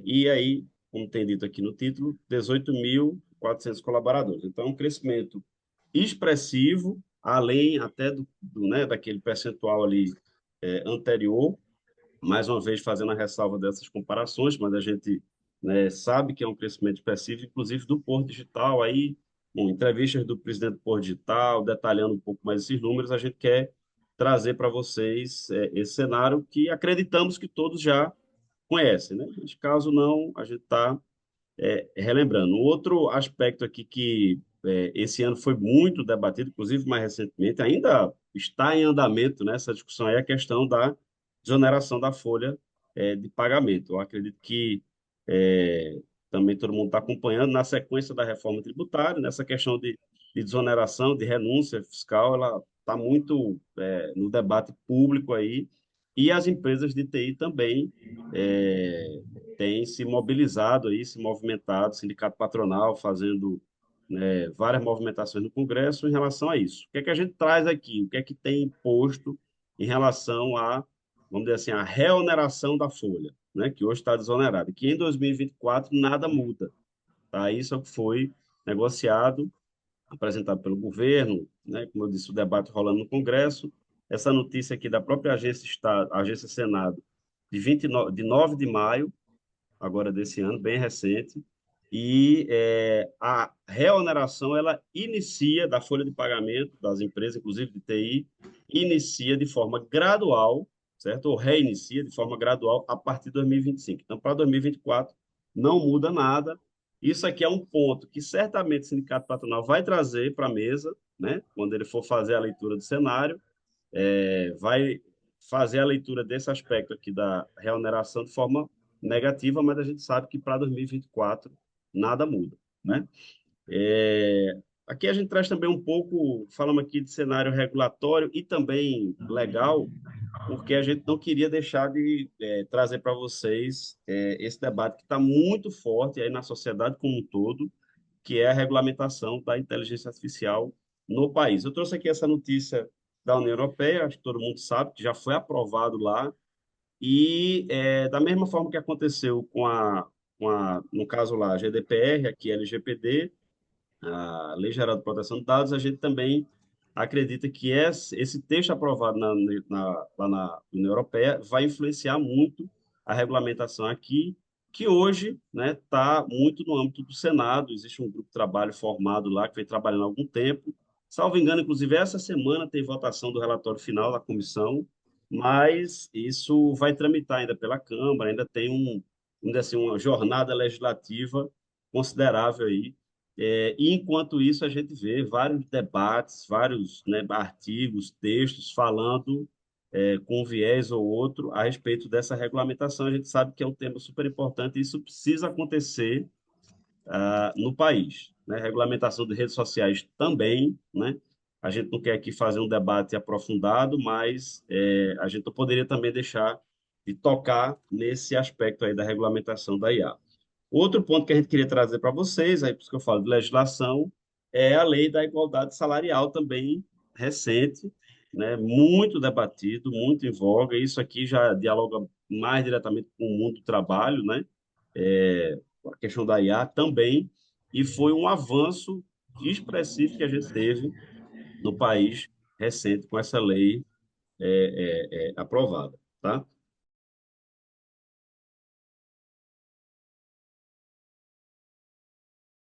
E aí, como tem dito aqui no título, 18.400 colaboradores. Então, um crescimento expressivo, além até né, daquele percentual ali anterior, mais uma vez fazendo a ressalva dessas comparações, mas a gente, né, sabe que é um crescimento expressivo, inclusive do Porto Digital, aí, bom, entrevistas do presidente do Porto Digital, detalhando um pouco mais esses números, a gente quer trazer para vocês esse cenário que acreditamos que todos já conhecem, né? Mas, caso não, a gente está relembrando. Um outro aspecto aqui que esse ano foi muito debatido, inclusive mais recentemente, ainda está em andamento nessa discussão, é a questão da desoneração da folha de pagamento. Eu acredito que também todo mundo está acompanhando, na sequência da reforma tributária, nessa questão de desoneração, de renúncia fiscal, ela está muito no debate público aí, e as empresas de TI também têm se mobilizado aí, se movimentado, sindicato patronal fazendo várias movimentações no Congresso em relação a isso. O que é que a gente traz aqui? O que é que tem imposto em relação a, vamos dizer assim, a reoneração da folha, né, que hoje está desonerada, que em 2024 nada muda, tá? Isso é o que foi negociado, apresentado pelo governo, né, como eu disse, o debate rolando no Congresso, essa notícia aqui da própria agência Estado, agência Senado, de 9 de maio, agora desse ano, bem recente, e a reoneração ela inicia da folha de pagamento das empresas, inclusive de TI, inicia de forma gradual, certo? Ou reinicia de forma gradual a partir de 2025. Então, para 2024, não muda nada. Isso aqui é um ponto que certamente o Sindicato Patronal vai trazer para a mesa, né? Quando ele for fazer a leitura do cenário, vai fazer a leitura desse aspecto aqui da reoneração de forma negativa, mas a gente sabe que para 2024 nada muda, né? Aqui a gente traz também um pouco, falamos aqui de cenário regulatório e também legal, porque a gente não queria deixar de trazer para vocês esse debate que está muito forte aí na sociedade como um todo, que é a regulamentação da inteligência artificial no país. Eu trouxe aqui essa notícia da União Europeia, acho que todo mundo sabe, que já foi aprovado lá, e da mesma forma que aconteceu no caso lá, a GDPR, aqui LGPD, a Lei Geral de Proteção de Dados, a gente também acredita que esse texto aprovado lá na União Europeia vai influenciar muito a regulamentação aqui, que hoje está muito no âmbito do Senado. Existe um grupo de trabalho formado lá que vem trabalhando há algum tempo. Salvo engano, inclusive, essa semana tem votação do relatório final da comissão, mas isso vai tramitar ainda pela Câmara, ainda tem vamos dizer assim, uma jornada legislativa considerável aí, e, enquanto isso, a gente vê vários debates, vários, né, artigos, textos falando com um viés ou outro a respeito dessa regulamentação. A gente sabe que é um tema super importante e isso precisa acontecer no país, né? Regulamentação de redes sociais também, né? A gente não quer aqui fazer um debate aprofundado, mas a gente não poderia também deixar de tocar nesse aspecto aí da regulamentação da IA. Outro ponto que a gente queria trazer para vocês, aí por isso que eu falo de legislação, é a lei da igualdade salarial também recente, né? Muito debatido, muito em voga. Isso aqui já dialoga mais diretamente com o mundo do trabalho, né? A questão da IA também, e foi um avanço expressivo que a gente teve no país recente com essa lei aprovada, tá?